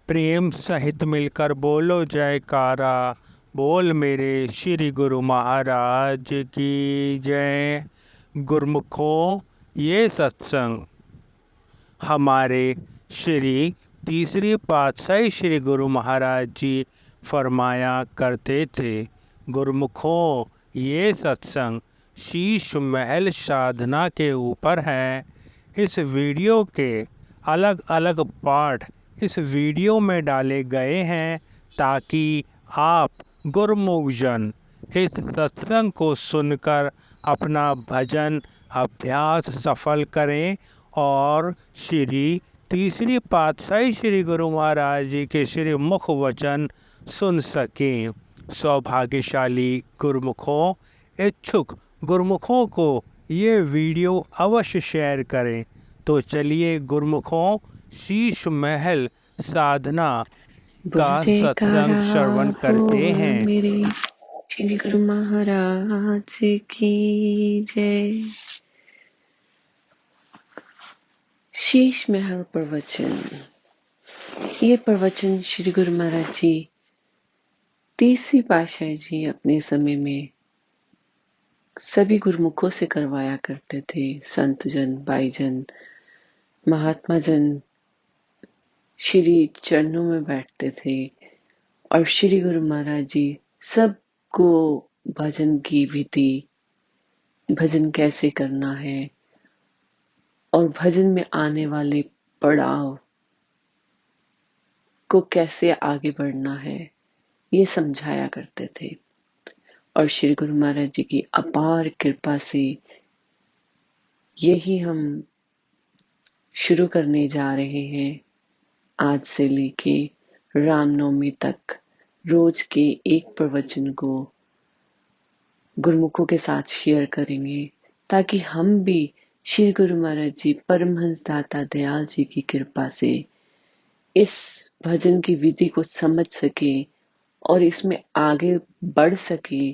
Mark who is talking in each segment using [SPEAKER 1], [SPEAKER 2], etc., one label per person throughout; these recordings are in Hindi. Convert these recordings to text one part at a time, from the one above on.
[SPEAKER 1] प्रेम सहित मिलकर बोलो जयकारा। बोल मेरे श्री गुरु महाराज की जय। गुरमुखों, ये सत्संग हमारे श्री तीसरी पातशाही श्री गुरु महाराज जी फरमाया करते थे। गुरमुखों, ये सत्संग शीश महल साधना के ऊपर है। इस वीडियो के अलग अलग पार्ट इस वीडियो में डाले गए हैं ताकि आप गुरमुखजन इस सत्संग को सुनकर अपना भजन अभ्यास सफल करें और श्री तीसरी पातशाही श्री गुरु महाराज जी के श्री मुख वचन सुन सकें। सौभाग्यशाली गुरमुखों, इच्छुक गुरमुखों को ये वीडियो अवश्य शेयर करें। तो चलिए गुरमुखों, शीश महल साधना
[SPEAKER 2] बोल
[SPEAKER 1] का
[SPEAKER 2] जयकारा
[SPEAKER 1] सत्संग श्रवण करते
[SPEAKER 2] बोल
[SPEAKER 1] हैं।
[SPEAKER 2] मेरे श्री गुरु महाराज की जय। शीश महल प्रवचन। ये प्रवचन श्री गुरु महाराज जी तीसरी पातशाही जी अपने समय में सभी गुरुमुखों से करवाया करते थे। संत जन, भाई जन, महात्मा जन श्री चरणों में बैठते थे और श्री गुरु महाराज जी सबको भजन की विधि, भजन कैसे करना है और भजन में आने वाले पड़ाव को कैसे आगे बढ़ना है, ये समझाया करते थे। और श्री गुरु महाराज जी की अपार कृपा से यही हम शुरू करने जा रहे हैं। आज से लेके रामनवमी तक रोज के एक प्रवचन को गुरुमुखों के साथ शेयर करेंगे ताकि हम भी श्री गुरु महाराज जी परमहंस दाता दयाल जी की कृपा से इस भजन की विधि को समझ सके और इसमें आगे बढ़ सके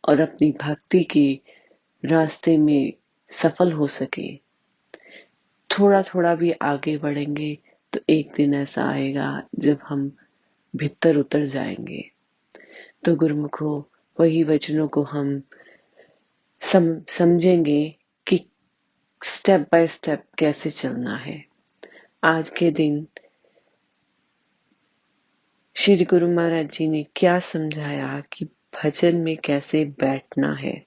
[SPEAKER 2] और अपनी भक्ति के रास्ते में सफल हो सके। थोड़ा थोड़ा भी आगे बढ़ेंगे तो एक दिन ऐसा आएगा जब हम भीतर उतर जाएंगे। तो गुरुमुखों, वही वचनों को हम समझेंगे कि स्टेप बाय स्टेप कैसे चलना है। आज के दिन श्री गुरु महाराज जी ने क्या समझाया कि भजन में कैसे बैठना है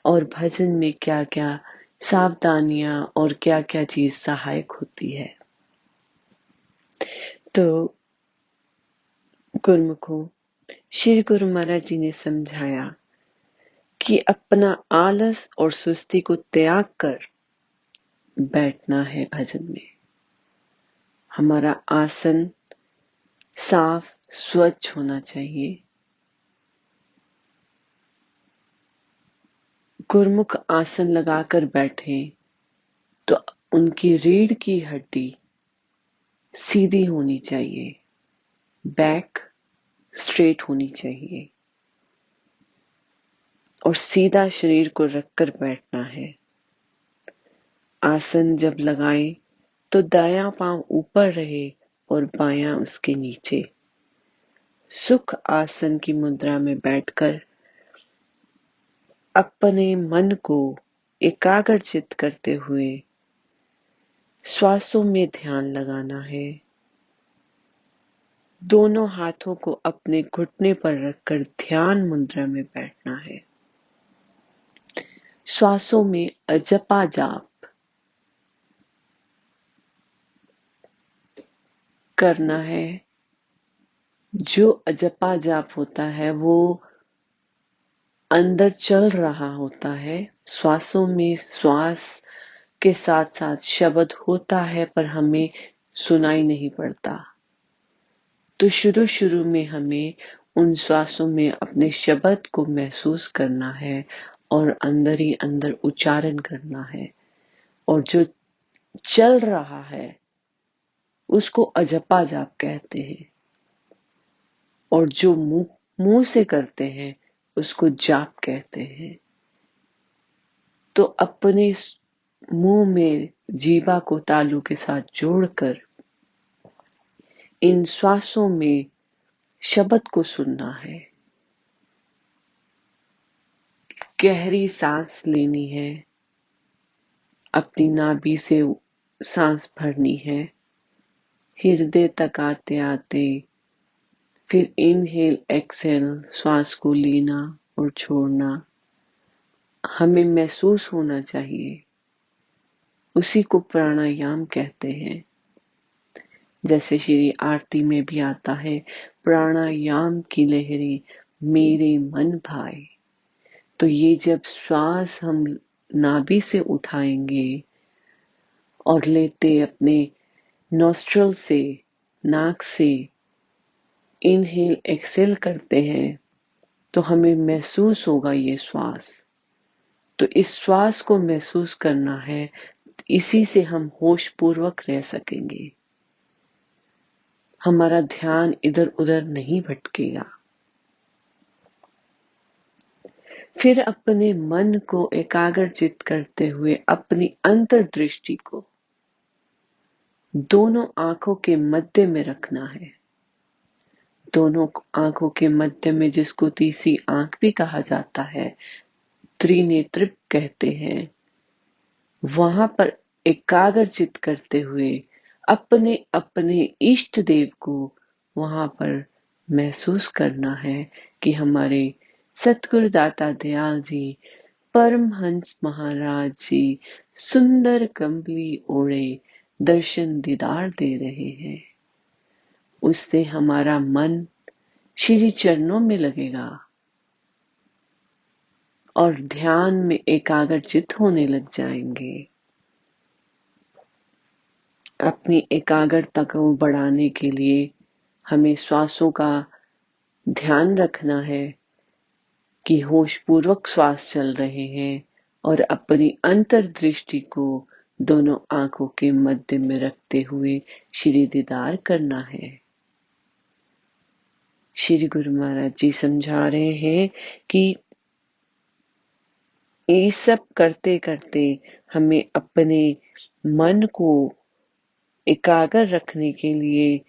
[SPEAKER 2] और भजन में क्या क्या सावधानियां और क्या क्या चीज सहायक होती है। तो गुरुमुखों, श्री गुरु महाराज जी ने समझाया कि अपना आलस और सुस्ती को त्याग कर बैठना है भजन में। हमारा आसन साफ स्वच्छ होना चाहिए। गुरुमुख आसन लगाकर बैठे तो उनकी रीढ़ की हड्डी सीधी होनी चाहिए, बैक स्ट्रेट होनी चाहिए और सीधा शरीर को रखकर बैठना है। आसन जब लगाएं तो दायां पांव ऊपर रहे और बायां उसके नीचे। सुख आसन की मुद्रा में बैठकर अपने मन को एकाग्रचित करते हुए श्वासों में ध्यान लगाना है। दोनों हाथों को अपने घुटने पर रखकर ध्यान मुद्रा में बैठना है। श्वासों में अजपा जाप करना है। जो अजपा जाप होता है वो अंदर चल रहा होता है। श्वासों में श्वास के साथ साथ शब्द होता है पर हमें सुनाई नहीं पड़ता। तो शुरू शुरू में हमें उन श्वासों में अपने शब्द को महसूस करना है और अंदर ही अंदर उच्चारण करना है। और जो चल रहा है उसको अजपा जाप कहते हैं और जो मुंह से करते हैं उसको जाप कहते हैं। तो अपने मुंह में जीवा को तालू के साथ जोड़कर इन श्वासों में शब्द को सुनना है, गहरी सांस लेनी है, अपनी नाभि से सांस भरनी है, हृदय तक आते आते फिर इनहेल एक्सहेल श्वास को लेना और छोड़ना हमें महसूस होना चाहिए। उसी को प्राणायाम कहते हैं। जैसे श्री आरती में भी आता है, प्राणायाम की लहरें मेरे मन भाए। तो ये जब श्वास हम नाभि से उठाएंगे और लेते अपने नॉस्ट्रल से, नाक से इनहेल एक्सहेल करते हैं तो हमें महसूस होगा ये श्वास। तो इस श्वास को महसूस करना है, इसी से हम होश पूर्वक रह सकेंगे। हमारा ध्यान इधर उधर नहीं भटकेगा। फिर अपने मन को एकाग्रचित करते हुए अपनी अंतर्दृष्टि को दोनों आंखों के मध्य में रखना है। दोनों आंखों के मध्य में, जिसको तीसरी आंख भी कहा जाता है, त्रिनेत्र कहते हैं, वहां पर एकाग्रचित करते हुए अपने अपने इष्ट देव को वहां पर महसूस करना है कि हमारे सतगुरु दाता दयाल जी, परमहंस महाराज जी सुंदर कंबली ओढ़े दर्शन दीदार दे रहे हैं। उससे हमारा मन श्री चरणों में लगेगा और ध्यान में एकाग्रचित होने लग जाएंगे। अपनी एकाग्रता को बढ़ाने के लिए हमें श्वासों का ध्यान रखना है कि होश पूर्वक श्वास चल रहे हैं और अपनी अंतर्दृष्टि को दोनों आंखों के मध्य में रखते हुए श्री दीदार करना है। श्री गुरु महाराज जी समझा रहे हैं कि ये सब करते करते हमें अपने मन को एकाग्र रखने के लिए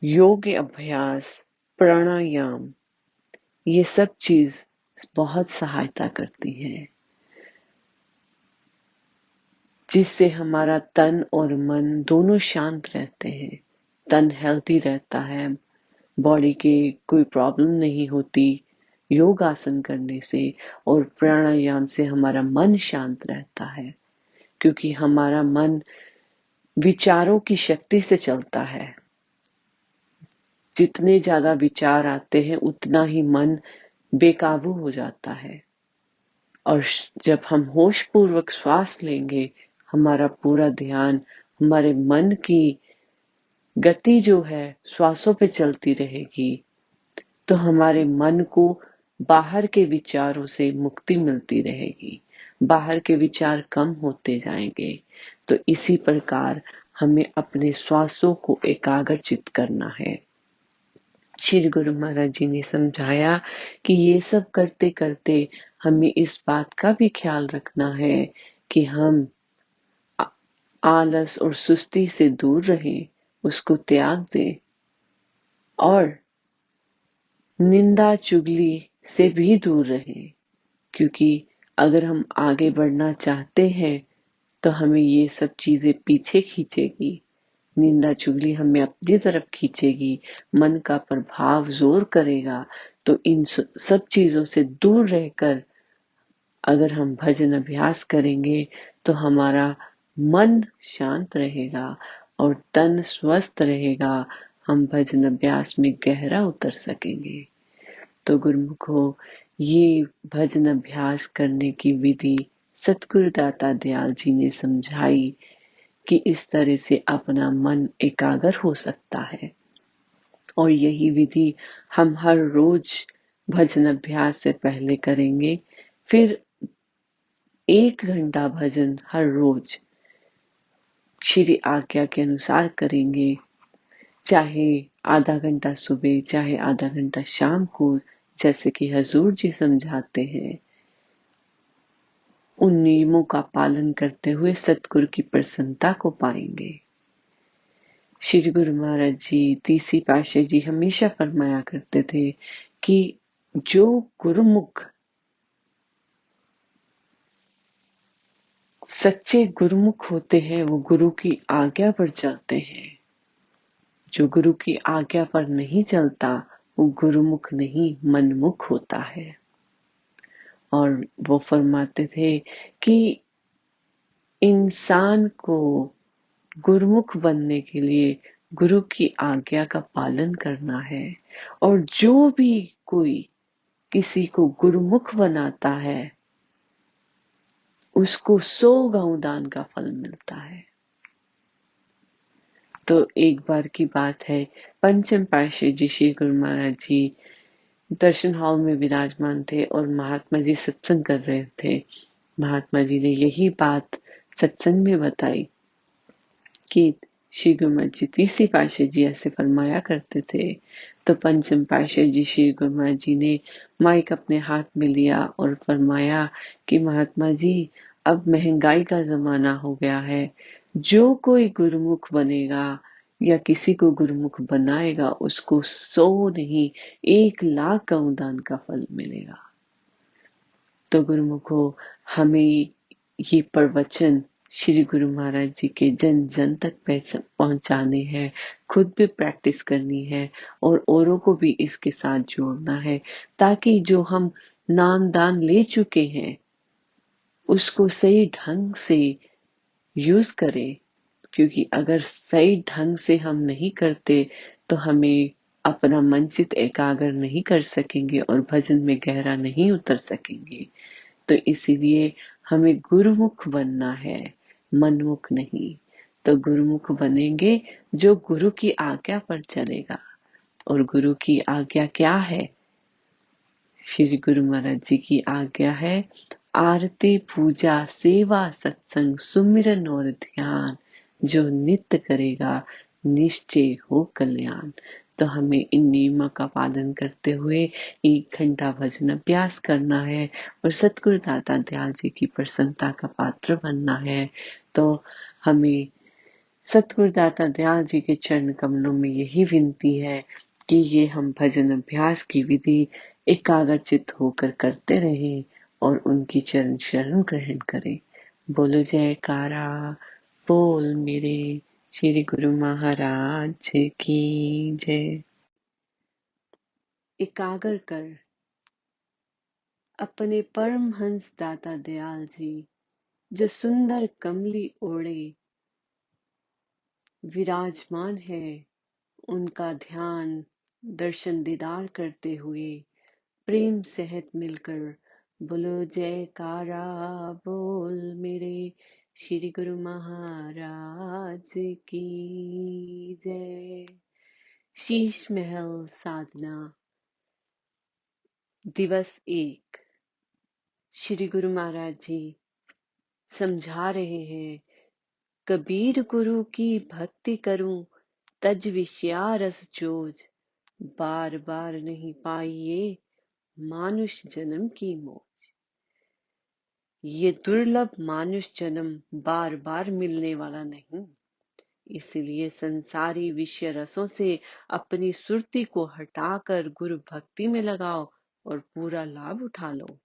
[SPEAKER 2] योग अभ्यास, प्राणायाम, ये सब चीज बहुत सहायता करती है, जिससे हमारा तन और मन दोनों शांत रहते हैं। तन हेल्थी रहता है, बॉडी के कोई प्रॉब्लम नहीं होती योग आसन करने से, और प्राणायाम से हमारा मन शांत रहता है, क्योंकि हमारा मन विचारों की शक्ति से चलता है। जितने ज्यादा विचार आते हैं उतना ही मन बेकाबू हो जाता है। और जब हम होश पूर्वक श्वास लेंगे, हमारा पूरा ध्यान हमारे मन की गति जो है श्वासों पे चलती रहेगी, तो हमारे मन को बाहर के विचारों से मुक्ति मिलती रहेगी, बाहर के विचार कम होते जाएंगे। तो इसी प्रकार हमें अपने श्वासों को एकाग्रचित करना है। श्री गुरु महाराज जी ने समझाया कि ये सब करते करते हमें इस बात का भी ख्याल रखना है कि हम आलस और सुस्ती से दूर रहें, उसको त्याग दें, और निंदा चुगली से भी दूर रहें। क्योंकि अगर हम आगे बढ़ना चाहते हैं तो हमें ये सब चीजें पीछे खींचेगी। निंदा चुगली हमें अपनी तरफ खींचेगी, मन का प्रभाव जोर करेगा। तो इन सब चीजों से दूर रहकर अगर हम भजन अभ्यास करेंगे तो हमारा मन शांत रहेगा और तन स्वस्थ रहेगा। हम भजन अभ्यास में गहरा उतर सकेंगे। तो गुरुमुखो, ये भजन अभ्यास करने की विधि सतगुरु दाता दयाल जी ने समझाई कि इस तरह से अपना मन एकाग्र हो सकता है। और यही विधि हम हर रोज भजन अभ्यास से पहले करेंगे। फिर 1 घंटा भजन हर रोज श्री आज्ञा के अनुसार करेंगे, चाहे आधा घंटा सुबह, चाहे आधा घंटा शाम को, जैसे कि हजूर जी समझाते हैं। उन नियमों का पालन करते हुए सतगुरु की प्रसन्नता को पाएंगे। श्री गुरु महाराज जी, तीसरी पातशाही जी हमेशा फरमाया करते थे कि जो गुरुमुख, सच्चे गुरुमुख होते हैं वो गुरु की आज्ञा पर चलते हैं। जो गुरु की आज्ञा पर नहीं चलता वो गुरुमुख नहीं मनमुख होता है। और वो फरमाते थे कि इंसान को गुरुमुख बनने के लिए गुरु की आज्ञा का पालन करना है, और जो भी कोई किसी को गुरुमुख बनाता है उसको 100 गौ दान का फल मिलता है। तो एक बार की बात है, पंचम पातशाही जी श्री गुरु महाराज जी दर्शन हॉल में विराजमान थे और महात्मा जी सत्संग कर रहे थे। महात्मा जी ने यही बात सत्संग में बताई कि श्री गुरु महाराज जी तीसरी पातशाही जी ऐसे फरमाया करते थे। तो पंचम पातशाही जी श्री गुरु महाराज जी ने माइक अपने हाथ में लिया और फरमाया कि महात्मा जी, अब महंगाई का जमाना हो गया है, जो कोई गुरुमुख बनेगा या किसी को गुरुमुख बनाएगा उसको 100 नहीं 1,00,000 का अनुदान का फल मिलेगा। तो गुरुमुखो, हमें ये प्रवचन श्री गुरु महाराज जी के जन जन तक पहुंचाने हैं, खुद भी प्रैक्टिस करनी है और औरों को भी इसके साथ जोड़ना है, ताकि जो हम नाम दान ले चुके हैं उसको सही ढंग से यूज करें। क्योंकि अगर सही ढंग से हम नहीं करते तो हमें अपना मनचित एकाग्र नहीं कर सकेंगे और भजन में गहरा नहीं उतर सकेंगे। तो इसीलिए हमें गुरुमुख बनना है, मनमुख नहीं। तो गुरुमुख बनेंगे जो गुरु की आज्ञा पर चलेगा। और गुरु की आज्ञा क्या है? श्री गुरु महाराज जी की आज्ञा है आरती पूजा सेवा सत्संग सुमिरन और ध्यान, जो नित्य करेगा निश्चय हो कल्याण। तो हमें इन नियमों का पालन करते हुए 1 घंटा भजन अभ्यास करना है और सतगुरु दाता दयाल जी की प्रसन्नता का पात्र बनना है। तो हमें सतगुरु दाता दयाल जी के चरण कमलों में यही विनती है कि ये हम भजन अभ्यास की विधि एकाग्रचित होकर करते रहें और उनकी चरण शरण ग्रहण करें। बोलो जयकारा, बोल मेरे श्री गुरु महाराज की जय। एकाग्र कर अपने परमहंस दाता दयाल जी, जो सुंदर कमली ओढ़े विराजमान है, उनका ध्यान दर्शन दीदार करते हुए प्रेम सहित मिलकर बोलो जयकारा, बोल मेरे श्री गुरु महाराज की जय। शीश महल साधना दिवस 1। श्री गुरु महाराज जी समझा रहे हैं, कबीर गुरु की भक्ति करूं तज विषया रस जोज, बार बार नहीं पाइए मानुष जन्म की मौज। ये दुर्लभ मानुष जन्म बार बार मिलने वाला नहीं, इसलिए संसारी विषय रसों से अपनी सुरती को हटाकर गुरु भक्ति में लगाओ और पूरा लाभ उठा लो।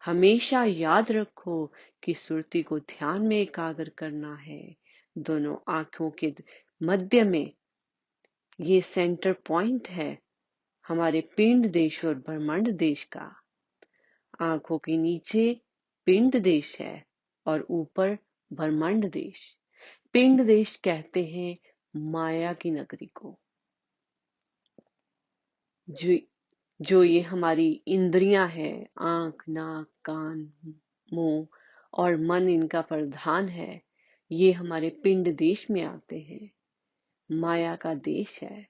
[SPEAKER 2] हमेशा याद रखो कि सुरती को ध्यान में एकाग्र करना है। दोनों आंखों के मध्य में ये सेंटर पॉइंट है हमारे पिंड देश और ब्रह्मांड देश का। आंखों के नीचे पिंड देश है और ऊपर ब्रह्मांड देश। पिंड देश कहते हैं माया की नगरी को, जो ये हमारी इंद्रियां है, आंख नाक कान मुंह और मन इनका प्रधान है, ये हमारे पिंड देश में आते हैं। माया का देश है,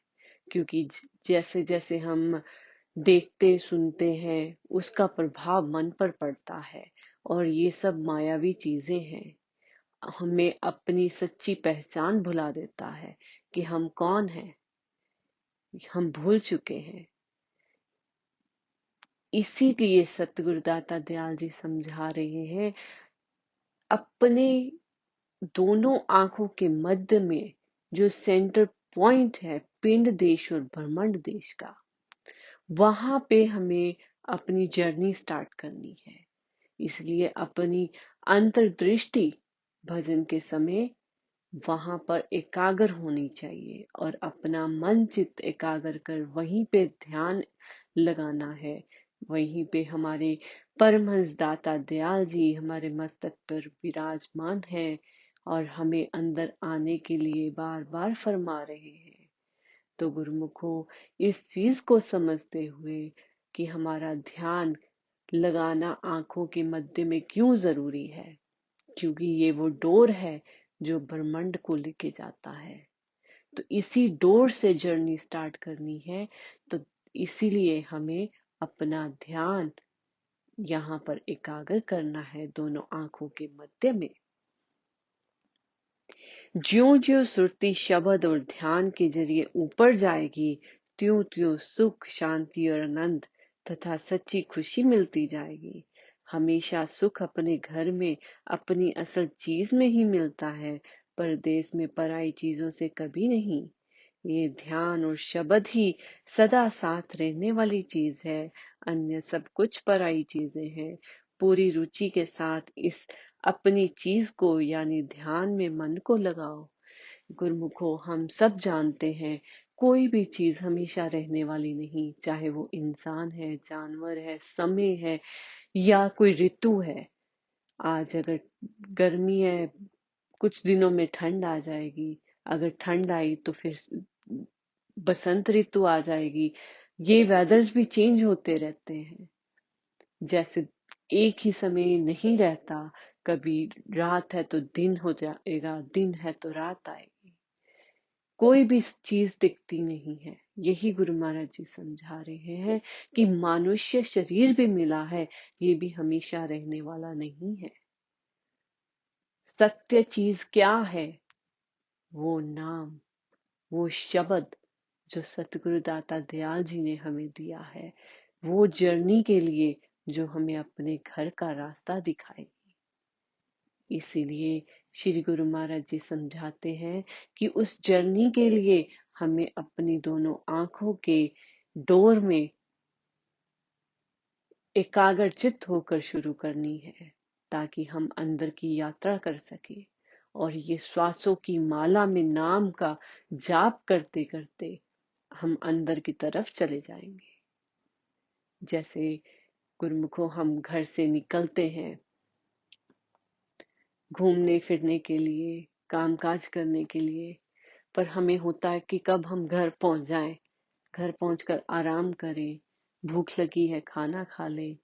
[SPEAKER 2] क्योंकि जैसे जैसे हम देखते सुनते हैं उसका प्रभाव मन पर पड़ता है और ये सब मायावी चीजें हैं। हमें अपनी सच्ची पहचान भुला देता है कि हम कौन हैं, हम भूल चुके हैं। इसीलिए सतगुरु दाता दयाल जी समझा रहे हैं, अपने दोनों आंखों के मध्य में जो सेंटर पॉइंट है पिंड देश और ब्रह्मांड देश का, वहां पे हमें अपनी जर्नी स्टार्ट करनी है। इसलिए अपनी अंतर्दृष्टि भजन के समय वहां पर एकाग्र होनी चाहिए और अपना मन चित्त एकाग्र कर वहीं पे ध्यान लगाना है। वहीं पे हमारे परमहंस दाता दयाल जी हमारे मस्तक पर विराजमान है और हमें अंदर आने के लिए बार बार फरमा रहे हैं। तो गुरुमुखों, इस चीज को समझते हुए कि हमारा ध्यान लगाना आंखों के मध्य में क्यों जरूरी है, क्योंकि ये वो डोर है जो ब्रह्मांड को लेके जाता है। तो इसी डोर से जर्नी स्टार्ट करनी है। तो इसीलिए हमें अपना ध्यान यहाँ पर एकाग्र करना है दोनों आंखों के मध्य में। ज्यो ज्यो सुरती शब्द और ध्यान के जरिए ऊपर जाएगी, त्यों त्यों सुख शांति और आनंद तथा सच्ची खुशी मिलती जाएगी। हमेशा सुख अपने घर में अपनी असल चीज में ही मिलता है, परदेश में पराई चीजों से कभी नहीं। ये ध्यान और शब्द ही सदा साथ रहने वाली चीज है, अन्य सब कुछ पराई चीजें हैं। पूरी रुचि के साथ इस अपनी चीज को यानी ध्यान में मन को लगाओ। गुरुमुखो, हम सब जानते हैं कोई भी चीज हमेशा रहने वाली नहीं, चाहे वो इंसान है, जानवर है, समय है या कोई ऋतु है। आज अगर गर्मी है, कुछ दिनों में ठंड आ जाएगी। अगर ठंड आई तो फिर बसंत ऋतु आ जाएगी। ये वेदर्स भी चेंज होते रहते हैं। जैसे एक ही समय नहीं रहता, कभी रात है तो दिन हो जाएगा, दिन है तो रात आएगी। कोई भी चीज टिकती नहीं है। यही गुरु महाराज जी समझा रहे हैं कि मनुष्य शरीर भी मिला है, ये भी हमेशा रहने वाला नहीं है। सत्य चीज क्या है? वो नाम, वो शब्द जो सतगुरु दाता दयाल जी ने हमें दिया है, वो जर्नी के लिए जो हमें अपने घर का रास्ता दिखाएगी। इसीलिए श्री गुरु महाराज जी समझाते हैं कि उस जर्नी के लिए हमें अपनी दोनों आंखों के डोर में एकाग्रचित्त होकर शुरू करनी है, ताकि हम अंदर की यात्रा कर सके और ये श्वासों की माला में नाम का जाप करते करते हम अंदर की तरफ चले जाएंगे। जैसे गुरुमुखों, हम घर से निकलते हैं घूमने फिरने के लिए, कामकाज करने के लिए, पर हमें होता है कि कब हम घर पहुंच जाएं, घर पहुंचकर आराम करें, भूख लगी है खाना खा लें।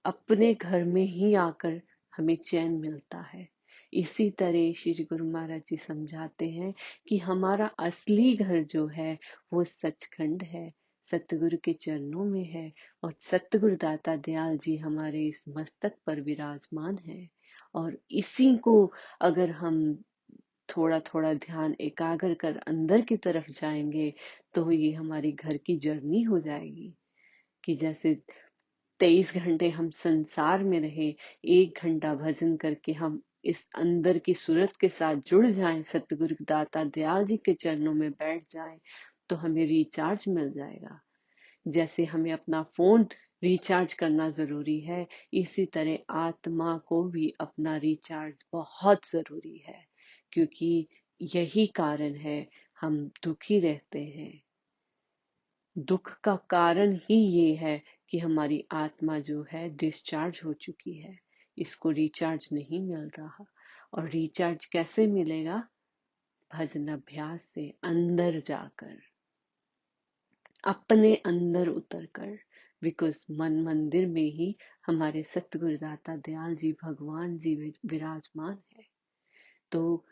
[SPEAKER 2] अपने घर में ही आकर हमें चैन मिलता है। इसी तरह श्री गुरु महाराज जी समझाते हैं कि हमारा असली घर जो है वो सचखंड है, सतगुरु के चरणों में है और सतगुरु दाता दयाल जी हमारे इस मस्तक पर विराजमान है। और इसी को अगर हम थोड़ा थोड़ा ध्यान एकाग्र कर अंदर की तरफ जाएंगे तो ये हमारी घर की जर्नी हो जाएगी। कि जैसे 23 घंटे हम संसार में रहे, 1 घंटा भजन करके हम इस अंदर की सूरत के साथ जुड़ जाएं, सतगुरु दाता दयाल जी के चरणों में बैठ जाएं, तो हमें रिचार्ज मिल जाएगा। जैसे हमें अपना फोन रिचार्ज करना जरूरी है, इसी तरह आत्मा को भी अपना रिचार्ज बहुत जरूरी है, क्योंकि यही कारण है हम दुखी रहते हैं। दुख का कारण ही ये है कि हमारी आत्मा जो है डिस्चार्ज हो चुकी है, इसको रिचार्ज नहीं मिल रहा। और रिचार्ज कैसे मिलेगा? भजन अभ्यास से, अंदर जाकर, अपने अंदर उतरकर। बिकॉज मन मंदिर में ही हमारे सतगुरुदाता दयाल जी भगवान जी विराजमान है। तो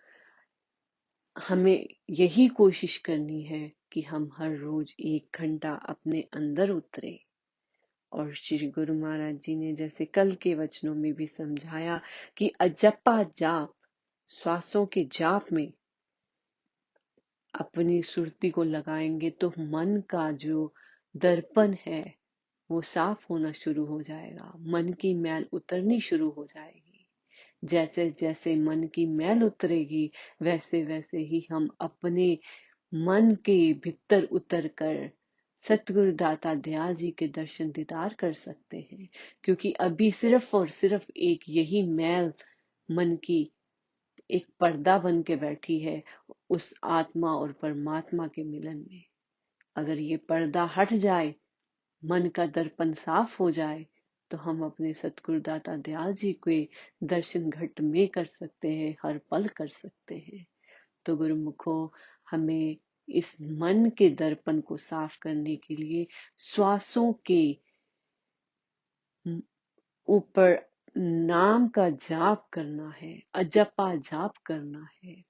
[SPEAKER 2] हमें यही कोशिश करनी है कि हम हर रोज 1 घंटा अपने अंदर उतरे। और श्री गुरु महाराज जी ने जैसे कल के वचनों में भी समझाया कि अजपा जाप, श्वासों के जाप में अपनी सुरती को लगाएंगे तो मन का जो दर्पण है वो साफ होना शुरू हो जाएगा, मन की मैल उतरनी शुरू हो जाएगी। जैसे जैसे मन की मैल उतरेगी वैसे वैसे ही हम अपने मन के भीतर उतर कर सतगुरु दाता दयाल जी के दर्शन दीदार कर सकते हैं। क्योंकि अभी सिर्फ और सिर्फ एक यही मैल मन की एक पर्दा बन के बैठी है उस आत्मा और परमात्मा के मिलन में। अगर ये पर्दा हट जाए, मन का दर्पण साफ हो जाए, तो हम अपने सतगुरु दाता दयाल जी के दर्शन घट में कर सकते हैं, हर पल कर सकते हैं। तो गुरुमुखो, हमें इस मन के दर्पण को साफ करने के लिए श्वासों के ऊपर नाम का जाप करना है, अजपा जाप करना है।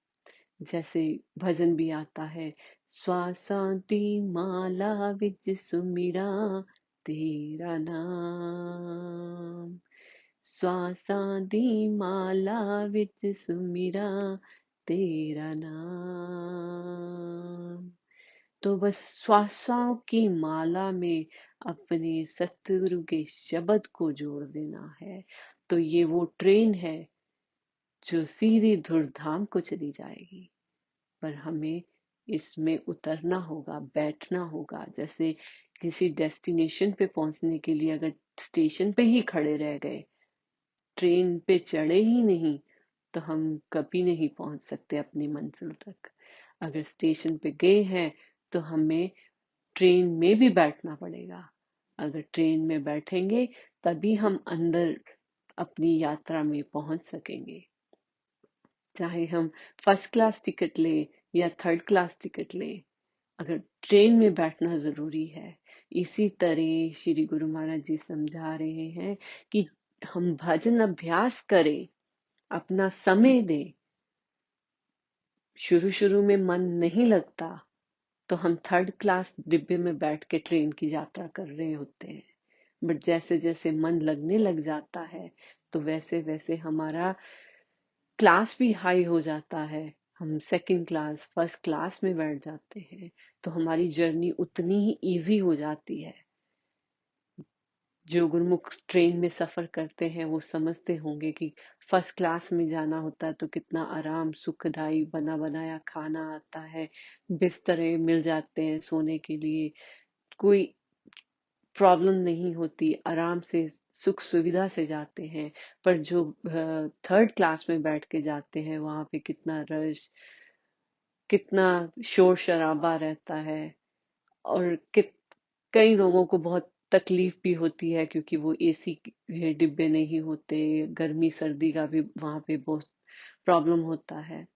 [SPEAKER 2] जैसे भजन भी आता है, श्वासां दी माला विच सुमिरा तेरा नाम, श्वासां दी माला विच सुमिरा तेरा नाम। तो बस श्वासों की माला में अपने सतगुरु के शब्द को जोड़ देना है। तो ये वो ट्रेन है जो सीधी धुरधाम को चली जाएगी, पर हमें इसमें उतरना होगा, बैठना होगा। जैसे किसी डेस्टिनेशन पे पहुंचने के लिए अगर स्टेशन पे ही खड़े रह गए, ट्रेन पे चढ़े ही नहीं, तो हम कभी नहीं पहुंच सकते अपनी मंजिल तक। अगर स्टेशन पे गए हैं तो हमें ट्रेन में भी बैठना पड़ेगा। अगर ट्रेन में बैठेंगे तभी हम अंदर अपनी यात्रा में पहुंच सकेंगे। चाहे हम फर्स्ट क्लास टिकट लें या थर्ड क्लास टिकट लें, अगर ट्रेन में बैठना जरूरी है। इसी तरह श्री गुरु महाराज जी समझा रहे हैं कि हम भजन अभ्यास करें, अपना समय दें। शुरू शुरू में मन नहीं लगता तो हम थर्ड क्लास डिब्बे में बैठ के ट्रेन की यात्रा कर रहे होते हैं, बट जैसे जैसे मन लगने लग जाता है तो वैसे वैसे हमारा क्लास भी हाई हो जाता है। हम सेकंड क्लास, फर्स्ट क्लास में बैठ जाते हैं, तो हमारी जर्नी उतनी ही इजी हो जाती है। जो गुरुमुख ट्रेन में सफर करते हैं वो समझते होंगे कि फर्स्ट क्लास में जाना होता है तो कितना आराम, सुखदायी बना बनाया खाना आता है, बिस्तरे मिल जाते हैं सोने के लिए, कोई प्रॉब्लम नहीं होती, आराम से सुख सुविधा से जाते हैं। पर जो थर्ड क्लास में बैठ के जाते हैं वहां पे कितना रश, कितना शोर शराबा रहता है, और कई लोगों को बहुत तकलीफ भी होती है क्योंकि वो एसी डिब्बे नहीं होते, गर्मी सर्दी का भी वहां पे बहुत प्रॉब्लम होता है।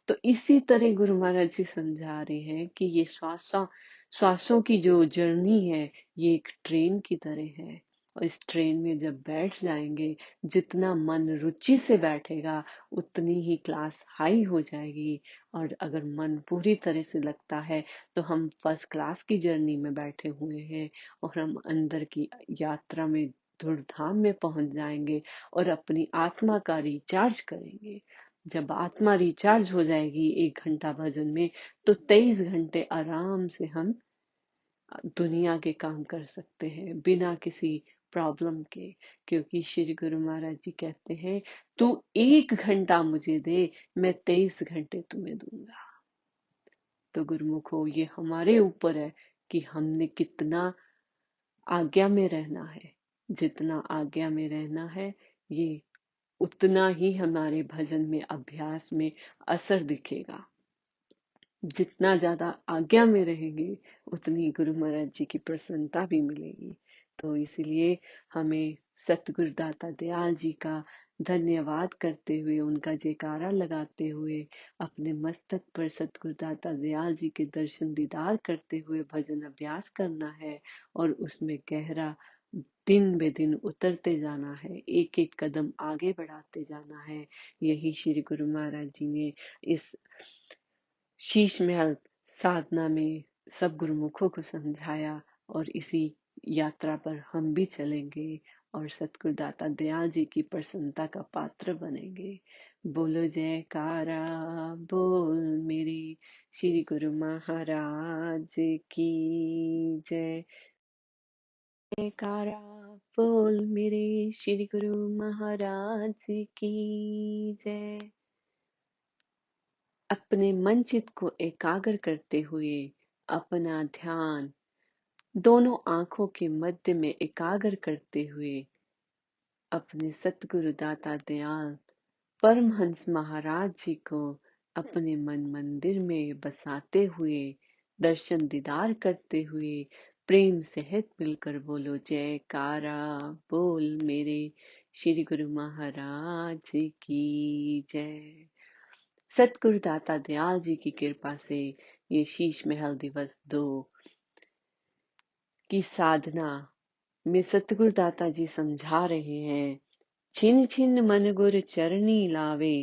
[SPEAKER 2] तो इसी तरह गुरु महाराज जी समझा रहे हैं कि ये श्वासों की जो जर्नी है ये एक ट्रेन की तरह है, और इस ट्रेन में जब बैठ जाएंगे, जितना मन रुचि से बैठेगा उतनी ही क्लास हाई हो जाएगी। और अगर मन पूरी तरह से लगता है तो हम फर्स्ट क्लास की जर्नी में बैठे हुए हैं और हम अंदर की यात्रा में धूमधाम में पहुंच जाएंगे और अपनी आत्मा का रिचार्ज करेंगे। जब आत्मा रिचार्ज हो जाएगी 1 घंटा भजन में, तो 23 घंटे आराम से हम दुनिया के काम कर सकते हैं बिना किसी प्रॉब्लम के। क्योंकि श्री गुरु महाराज जी कहते हैं, तू 1 घंटा मुझे दे, मैं 23 घंटे तुम्हें दूंगा। तो गुरुमुखो, ये हमारे ऊपर है कि हमने कितना आज्ञा में रहना है। जितना आज्ञा में रहना है, ये उतना ही हमारे भजन में, अभ्यास में असर दिखेगा। जितना ज्यादा आज्ञा में रहेंगे उतनी गुरु महाराज जी की प्रसन्नता भी मिलेगी। तो इसीलिए हमें सतगुरु दाता दयाल जी का धन्यवाद करते हुए, उनका जयकारा लगाते हुए, अपने मस्तक पर सतगुरु दाता दयाल जी के दर्शन दीदार करते हुए भजन अभ्यास करना है और उसमें गहरा दिन बे दिन उतरते जाना है, एक एक कदम आगे बढ़ाते जाना है। यही श्री गुरु महाराज जी ने इस शीश महल साधना में सब गुरुमुखों को समझाया, और इसी यात्रा पर हम भी चलेंगे और सतगुरु दाता दयाल जी की प्रसन्नता का पात्र बनेंगे। बोलो जयकारा, बोल मेरे श्री गुरु महाराज की जय। जयकारा बोल मेरे श्री गुरु महाराज की जय। अपने मन चित को एकाग्र करते हुए अपना ध्यान दोनों आंखों के मध्य में एकाग्र करते हुए अपने सतगुरु दाता दयाल परमहंस महाराज जी को अपने मन मंदिर में बसाते हुए दर्शन दीदार करते हुए प्रेम सहित मिलकर बोलो जयकारा बोल मेरे श्री गुरु महाराज की जय। सतगुरु दाता दयाल जी की कृपा से ये शीश महल दिवस 2 की साधना में सतगुरु दाता जी समझा रहे हैं। छिन छिन मन गुर चरनी लावे,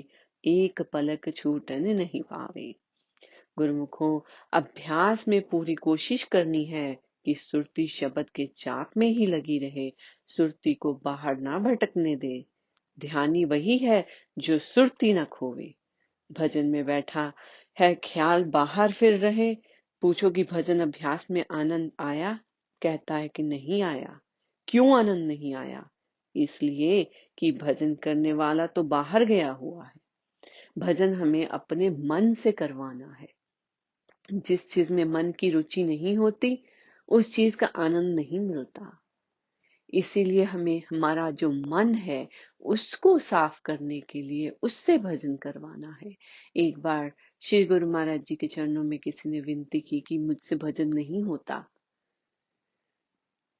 [SPEAKER 2] एक पलक छूटन नहीं पावे। गुरुमुखों, अभ्यास में पूरी कोशिश करनी है कि सुरती शब्द के जाप में ही लगी रहे, सुरती को बाहर ना भटकने दे। ध्यानी वही है जो सुरती न खोवे। भजन में बैठा है ख्याल बाहर फिर रहे, पूछो कि भजन अभ्यास में आनंद आया, कहता है कि नहीं आया। क्यों आनंद नहीं आया? इसलिए कि भजन करने वाला तो बाहर गया हुआ है। भजन हमें अपने मन से करवाना है। जिस चीज में मन की रुचि नहीं होती, उस चीज का आनंद नहीं मिलता। इसीलिए हमें हमारा जो मन है उसको साफ करने के लिए उससे भजन करवाना है। एक बार श्री गुरु महाराज जी के चरणों में किसी ने विनती की कि मुझसे भजन नहीं होता,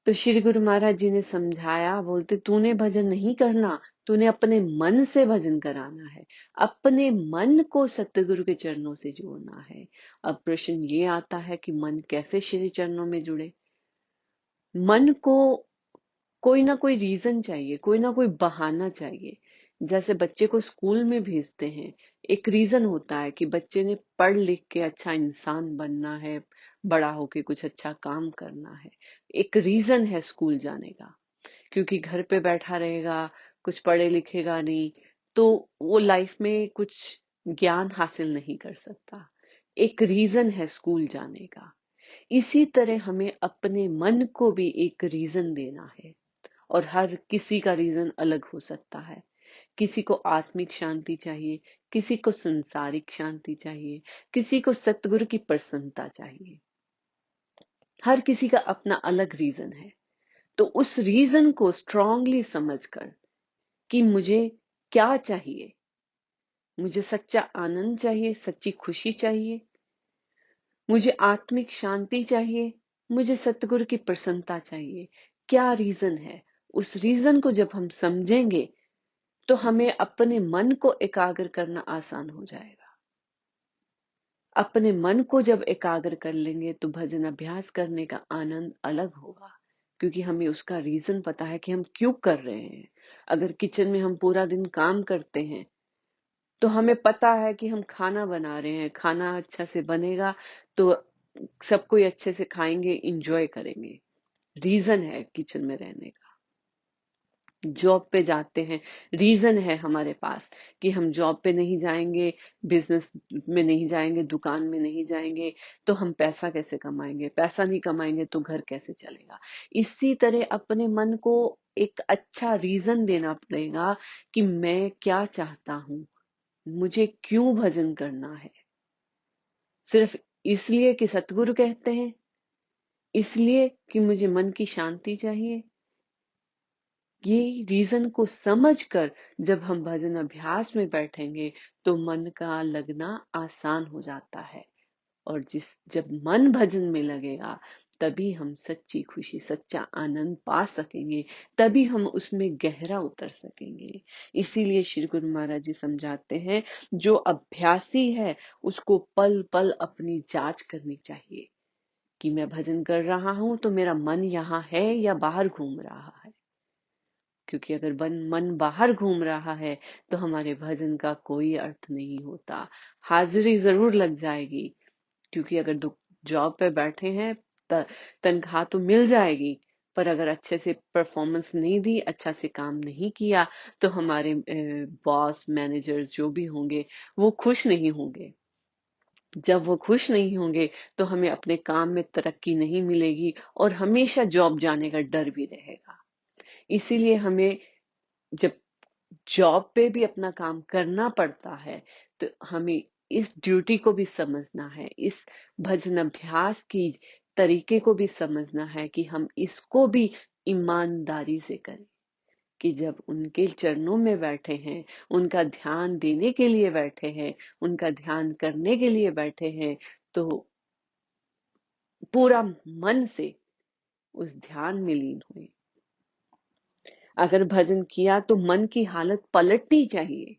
[SPEAKER 2] तो श्री गुरु महाराज जी ने समझाया, बोलते तूने भजन नहीं करना, तूने अपने मन से भजन कराना है, अपने मन को सतगुरु के चरणों से जोड़ना है। अब प्रश्न ये आता है कि मन कैसे श्री चरणों में जुड़े? मन को कोई ना कोई रीजन चाहिए, कोई ना कोई बहाना चाहिए। जैसे बच्चे को स्कूल में भेजते हैं, एक रीजन होता है कि बच्चे ने पढ़ लिख के अच्छा इंसान बनना है, बड़ा होके कुछ अच्छा काम करना है। एक रीजन है स्कूल जाने का। क्योंकि घर पे बैठा रहेगा, कुछ पढ़े लिखेगा नहीं, तो वो लाइफ में कुछ ज्ञान हासिल नहीं कर सकता। एक रीजन है स्कूल जाने का। इसी तरह हमें अपने मन को भी एक रीजन देना है, और हर किसी का रीजन अलग हो सकता है। किसी को आत्मिक शांति चाहिए, किसी को संसारिक शांति चाहिए, किसी को सतगुरु की प्रसन्नता चाहिए। हर किसी का अपना अलग रीजन है। तो उस रीजन को स्ट्रांगली समझकर कि मुझे क्या चाहिए, मुझे सच्चा आनंद चाहिए, सच्ची खुशी चाहिए, मुझे आत्मिक शांति चाहिए, मुझे सतगुरु की प्रसन्नता चाहिए, क्या रीजन है? उस रीजन को जब हम समझेंगे तो हमें अपने मन को एकाग्र करना आसान हो जाएगा। अपने मन को जब एकाग्र कर लेंगे तो भजन अभ्यास करने का आनंद अलग होगा, क्योंकि हमें उसका रीजन पता है कि हम क्यों कर रहे हैं। अगर किचन में हम पूरा दिन काम करते हैं तो हमें पता है कि हम खाना बना रहे हैं, खाना अच्छा से बनेगा तो सब कोई अच्छे से खाएंगे, इंजॉय करेंगे। रीजन है किचन में रहने का। जॉब पे जाते हैं, रीजन है हमारे पास कि हम जॉब पे नहीं जाएंगे, बिजनेस में नहीं जाएंगे, दुकान में नहीं जाएंगे तो हम पैसा कैसे कमाएंगे, पैसा नहीं कमाएंगे तो घर कैसे चलेगा। इसी तरह अपने मन को एक अच्छा रीजन देना पड़ेगा कि मैं क्या चाहता हूं, मुझे क्यों भजन करना है। सिर्फ इसलिए कि सतगुरु कहते हैं, इसलिए कि मुझे मन की शांति चाहिए। ये रीजन को समझकर जब हम भजन अभ्यास में बैठेंगे तो मन का लगना आसान हो जाता है, और जब मन भजन में लगेगा तभी हम सच्ची खुशी, सच्चा आनंद पा सकेंगे, तभी हम उसमें गहरा उतर सकेंगे। इसीलिए श्री गुरु महाराज जी समझाते हैं, जो अभ्यासी है उसको पल पल अपनी जांच करनी चाहिए कि मैं भजन कर रहा हूं तो मेरा मन यहाँ है या बाहर घूम रहा है। क्योंकि अगर मन बाहर घूम रहा है तो हमारे भजन का कोई अर्थ नहीं होता। हाजिरी जरूर लग जाएगी, क्योंकि अगर जॉब पे बैठे हैं तनख्वाह तो मिल जाएगी, पर अगर अच्छे से परफॉर्मेंस नहीं दी, अच्छा से काम नहीं किया तो हमारे बॉस, मैनेजर्स जो भी होंगे वो खुश नहीं होंगे। जब वो खुश नहीं होंगे तो हमें अपने काम में तरक्की नहीं मिलेगी और हमेशा जॉब जाने का डर भी रहेगा। इसीलिए हमें जब जॉब पे भी अपना काम करना पड़ता है तो हमें इस ड्यूटी को भी समझना है, इस भजन अभ्यास की तरीके को भी समझना है कि हम इसको भी ईमानदारी से करें। कि जब उनके चरणों में बैठे हैं, उनका ध्यान देने के लिए बैठे हैं, उनका ध्यान करने के लिए बैठे हैं, तो पूरा मन से उस ध्यान में लीन हुए। अगर भजन किया तो मन की हालत पलटनी चाहिए।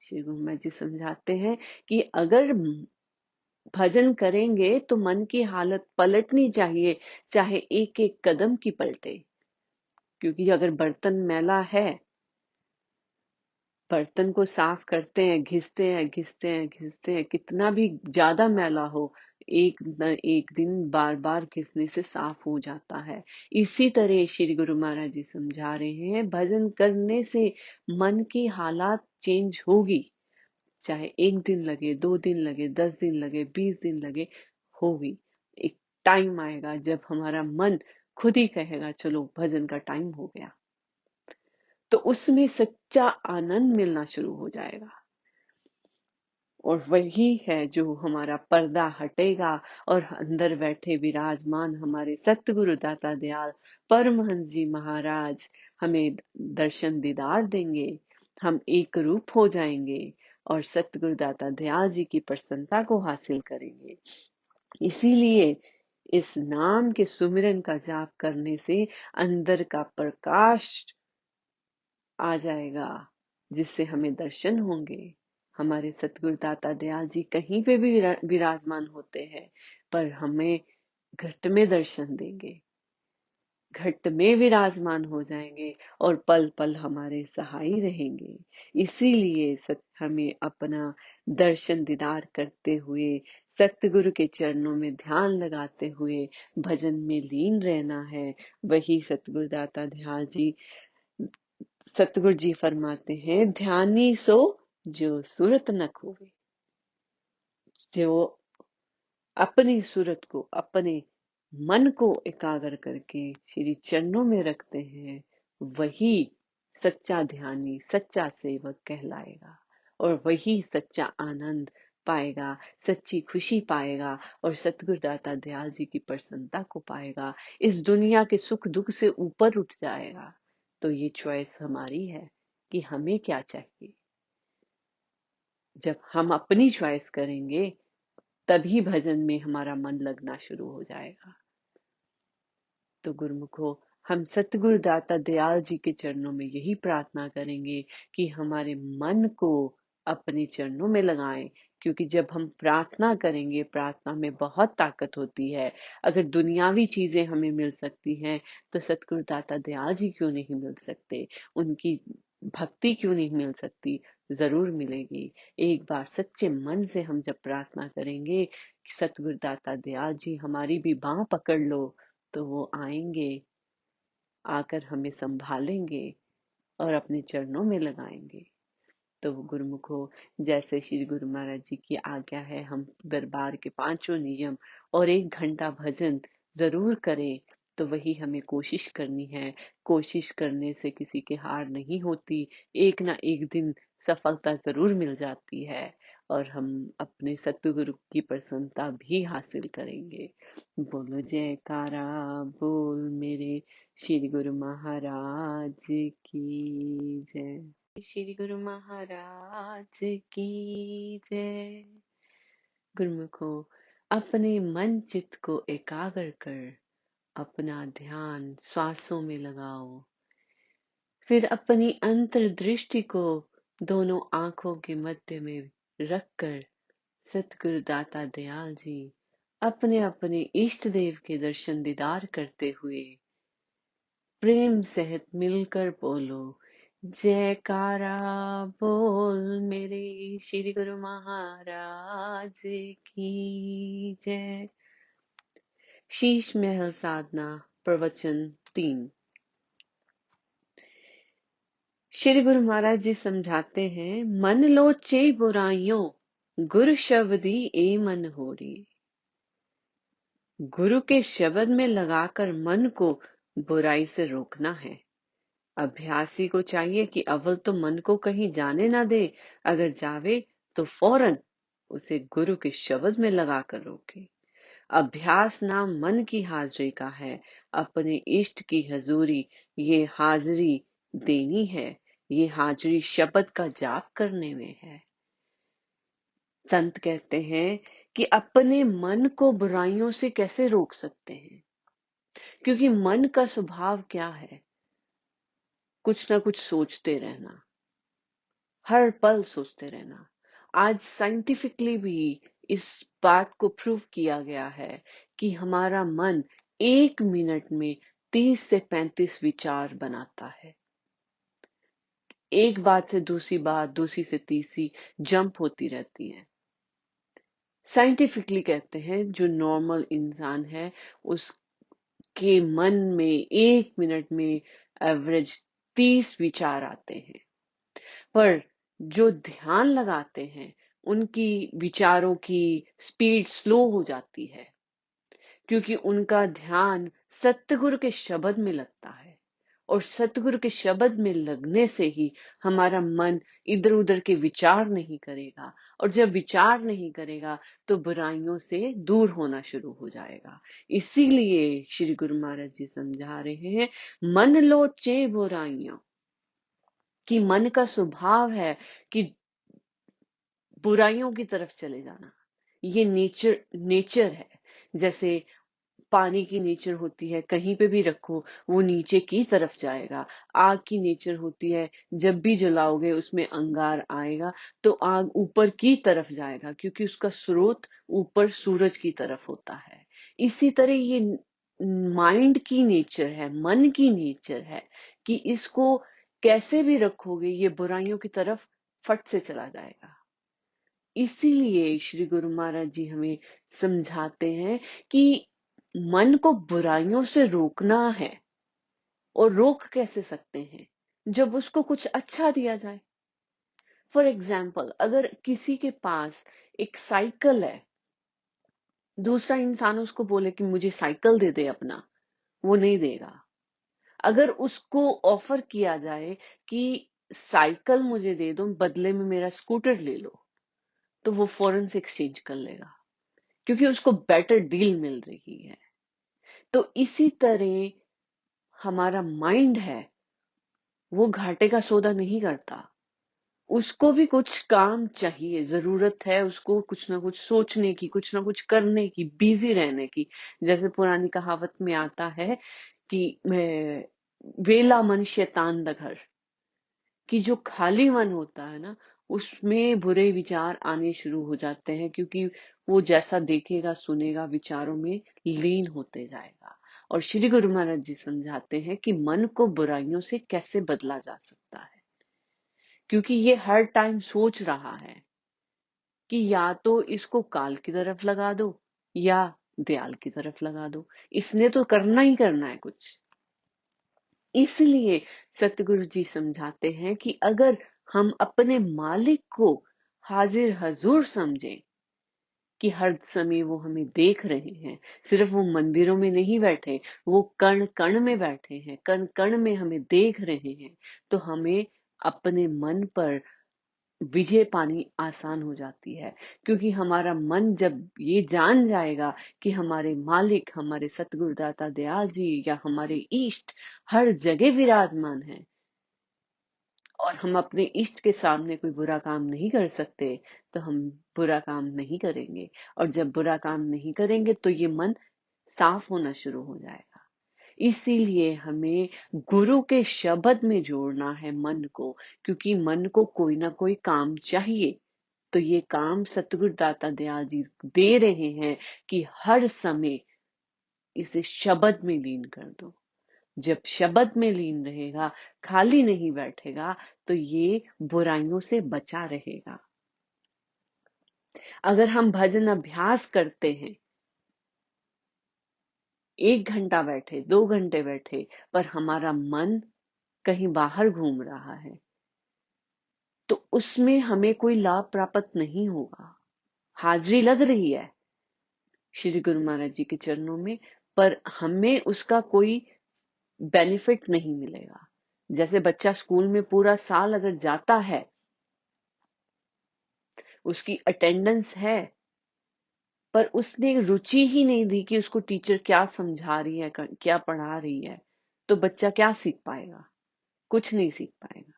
[SPEAKER 2] श्री गुरु महाराज जी समझाते हैं कि अगर भजन करेंगे तो मन की हालत पलटनी चाहिए, चाहे एक एक कदम की पलटे। क्योंकि अगर बर्तन मैला है, बर्तन को साफ करते हैं, घिसते हैं, घिसते हैं, घिसते हैं, कितना भी ज्यादा मैला हो, एक न एक दिन बार बार घिसने से साफ हो जाता है। इसी तरह श्री गुरु महाराज जी समझा रहे हैं, भजन करने से मन की हालात चेंज होगी। चाहे 1 दिन लगे, 2 दिन लगे, 10 दिन लगे, 20 दिन लगे, होगी। एक टाइम आएगा जब हमारा मन खुद ही कहेगा चलो भजन का टाइम हो गया, तो उसमें सच्चा आनंद मिलना शुरू हो जाएगा। और वही है जो हमारा पर्दा हटेगा और अंदर बैठे विराजमान हमारे सतगुरु दाता दयाल परमहंस जी महाराज हमें दर्शन दीदार देंगे। हम एक रूप हो जाएंगे और सतगुरु दाता दयाल जी की प्रसन्नता को हासिल करेंगे। इसीलिए इस नाम के सुमिरन का जाप करने से अंदर का प्रकाश आ जाएगा, जिससे हमें दर्शन होंगे। हमारे सतगुरु दाता दयाल जी कहीं पे भी विराजमान होते हैं, पर हमें घट में दर्शन देंगे, घट में विराजमान हो जाएंगे और पल पल हमारे सहाय रहेंगे। इसीलिए हमें अपना दर्शन दीदार करते हुए, सतगुरु के चरणों में ध्यान लगाते हुए भजन में लीन रहना है। वही सतगुरु दाता दयाल जी, सतगुरु जी फरमाते हैं, ध्यानी सो जो सूरत न खोवे। जो अपनी सूरत को, अपने मन को एकाग्र करके श्री चरणों में रखते हैं, वही सच्चा ध्यानी, सच्चा सेवक कहलाएगा और वही सच्चा आनंद पाएगा, सच्ची खुशी पाएगा और सतगुरु दाता दयाल जी की प्रसन्नता को पाएगा। इस दुनिया के सुख दुख से ऊपर उठ जाएगा। तो ये चॉइस हमारी है कि हमें क्या चाहिए। जब हम अपनी चॉइस करेंगे तभी भजन में हमारा मन लगना शुरू हो जाएगा। तो गुरुमुखो, हम सतगुरु दाता दयाल जी के चरणों में यही प्रार्थना करेंगे कि हमारे मन को अपने चरणों में लगाएं। क्योंकि जब हम प्रार्थना करेंगे, प्रार्थना में बहुत ताकत होती है। अगर दुनियावी चीजें हमें मिल सकती हैं तो सतगुरु दाता दयाल जी क्यों नहीं मिल सकते, उनकी भक्ति क्यों नहीं मिल सकती? जरूर मिलेगी। एक बार सच्चे मन से हम जब प्रार्थना करेंगे कि सतगुरु दाता दयाल जी हमारी भी बांह पकड़ लो, तो वो आएंगे, आकर हमें संभालेंगे और अपने चरणों में लगाएंगे। तो गुरुमुखो, जैसे श्री गुरु महाराज जी की आज्ञा है, हम दरबार के 5 नियम और 1 घंटा भजन जरूर करें। तो वही हमें कोशिश करनी है। कोशिश करने से किसी की हार नहीं होती, एक ना एक दिन सफलता जरूर मिल जाती है और हम अपने सतगुरु की प्रसन्नता भी हासिल करेंगे। बोलो जयकारा, बोल मेरे श्री गुरु महाराज की जय। श्री गुरु महाराज की जय। गुरुमुखो, अपने मन चित्त को एकाग्र कर अपना ध्यान श्वासों में लगाओ। फिर अपनी अंतर्दृष्टि को दोनों आंखों के मध्य में रखकर सतगुरु दाता दयाल जी अपने अपने इष्ट देव के दर्शन दीदार करते हुए प्रेम सहित मिलकर बोलो जयकारा, बोल मेरे श्री गुरु महाराज की जय। शीश महल साधना प्रवचन 3। श्री गुरु महाराज जी समझाते हैं, मन लो चे बुराइयों गुरु शब्दी ए मन होरी। गुरु के शब्द में लगाकर मन को बुराई से रोकना है। अभ्यासी को चाहिए कि अव्वल तो मन को कहीं जाने ना दे, अगर जावे तो फौरन उसे गुरु के शब्द में लगाकर रोके। अभ्यास नाम मन की हाजिरी का है, अपने इष्ट की हजूरी ये हाजिरी देनी है, ये हाजिरी शब्द का जाप करने में है। संत कहते हैं कि अपने मन को बुराइयों से कैसे रोक सकते हैं, क्योंकि मन का स्वभाव क्या है, कुछ ना कुछ सोचते रहना, हर पल सोचते रहना। आज साइंटिफिकली भी इस बात को प्रूव किया गया है कि हमारा मन 1 मिनट में 30 से 35 विचार बनाता है। एक बात से दूसरी बात, दूसरी से तीसरी जंप होती रहती है। साइंटिफिकली कहते हैं जो नॉर्मल इंसान है उसके मन में 1 मिनट में एवरेज 30 विचार आते हैं, पर जो ध्यान लगाते हैं उनकी विचारों की स्पीड स्लो हो जाती है, क्योंकि उनका ध्यान सतगुरु के शब्द में लगता है, और सतगुरु के शब्द में लगने से ही हमारा मन इधर उधर के विचार नहीं करेगा, और जब विचार नहीं करेगा तो बुराइयों से दूर होना शुरू हो जाएगा। इसीलिए श्री गुरु महाराज जी समझा रहे हैं, मन लो चे बुराइयों, कि मन का स्वभाव है कि बुराइयों की तरफ चले जाना। ये नेचर है। जैसे पानी की नेचर होती है, कहीं पे भी रखो वो नीचे की तरफ जाएगा। आग की नेचर होती है, जब भी जलाओगे उसमें अंगार आएगा तो आग ऊपर की तरफ जाएगा, क्योंकि उसका स्रोत ऊपर सूरज की तरफ होता है। इसी तरह ये माइंड की नेचर है, मन की नेचर है कि इसको कैसे भी रखोगे ये बुराइयों की तरफ फट से चला जाएगा। इसीलिए श्री गुरु महाराज जी हमें समझाते हैं कि मन को बुराइयों से रोकना है। और रोक कैसे सकते हैं? जब उसको कुछ अच्छा दिया जाए। फॉर एग्जाम्पल, अगर किसी के पास एक साइकिल है, दूसरा इंसान उसको बोले कि मुझे साइकिल दे दे अपना, वो नहीं देगा। अगर उसको ऑफर किया जाए कि साइकिल मुझे दे दो, बदले में मेरा स्कूटर ले लो, तो वो फौरन से एक्सचेंज कर लेगा, क्योंकि उसको बेटर डील मिल रही है। तो इसी तरह हमारा माइंड है, वो घाटे का सौदा नहीं करता। उसको भी कुछ काम चाहिए, जरूरत है उसको कुछ ना कुछ सोचने की, कुछ ना कुछ करने की, बिजी रहने की। जैसे पुरानी कहावत में आता है कि वेला मन शैतान दा घर, कि जो खाली मन होता है ना, उसमें बुरे विचार आने शुरू हो जाते हैं, क्योंकि वो जैसा देखेगा सुनेगा विचारों में लीन होते जाएगा। और श्री गुरु महाराज जी समझाते हैं कि मन को बुराइयों से कैसे बदला जा सकता है, क्योंकि ये हर टाइम सोच रहा है कि या तो इसको काल की तरफ लगा दो या दयाल की तरफ लगा दो, इसने तो करना ही करना है कुछ। इसलिए सतगुरु जी समझाते हैं कि अगर हम अपने मालिक को हाजिर हजूर समझें कि हर समय वो हमें देख रहे हैं, सिर्फ वो मंदिरों में नहीं बैठे, वो कण कण में बैठे हैं, कण कण में हमें देख रहे हैं, तो हमें अपने मन पर विजय पानी आसान हो जाती है। क्योंकि हमारा मन जब ये जान जाएगा कि हमारे मालिक, हमारे सतगुरु दाता दयाल जी या हमारे इष्ट हर जगह विराजमान है, और हम अपने इष्ट के सामने कोई बुरा काम नहीं कर सकते, तो हम बुरा काम नहीं करेंगे। और जब बुरा काम नहीं करेंगे तो ये मन साफ होना शुरू हो जाएगा। इसीलिए हमें गुरु के शब्द में जोड़ना है मन को, क्योंकि मन को कोई ना कोई काम चाहिए। तो ये काम सतगुरु दाता दयाल जी दे रहे हैं कि हर समय इसे शब्द में लीन कर दो। जब शब्द में लीन रहेगा, खाली नहीं बैठेगा, तो ये बुराइयों से बचा रहेगा। अगर हम भजन अभ्यास करते हैं, 1 घंटा बैठे, 2 घंटे बैठे, पर हमारा मन कहीं बाहर घूम रहा है, तो उसमें हमें कोई लाभ प्राप्त नहीं होगा। हाजिरी लग रही है श्री गुरु महाराज जी के चरणों में, पर हमें उसका कोई बेनिफिट नहीं मिलेगा। जैसे बच्चा स्कूल में पूरा साल अगर जाता है, उसकी अटेंडेंस है, पर उसने रुचि ही नहीं दी कि उसको टीचर क्या समझा रही है, क्या पढ़ा रही है, तो बच्चा क्या सीख पाएगा? कुछ नहीं सीख पाएगा।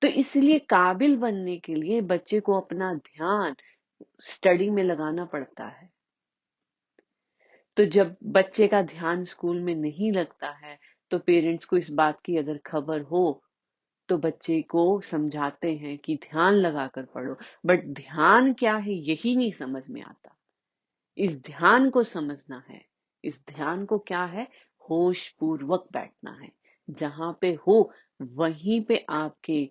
[SPEAKER 2] तो इसलिए काबिल बनने के लिए बच्चे को अपना ध्यान स्टडी में लगाना पड़ता है। तो जब बच्चे का ध्यान स्कूल में नहीं लगता है, तो पेरेंट्स को इस बात की अगर खबर हो, तो बच्चे को समझाते हैं कि ध्यान लगाकर पढ़ो, बट ध्यान क्या है यही नहीं समझ में आता। इस ध्यान को समझना है। इस ध्यान को क्या है? होश पूर्वक बैठना है। जहां पे हो वहीं पे आपके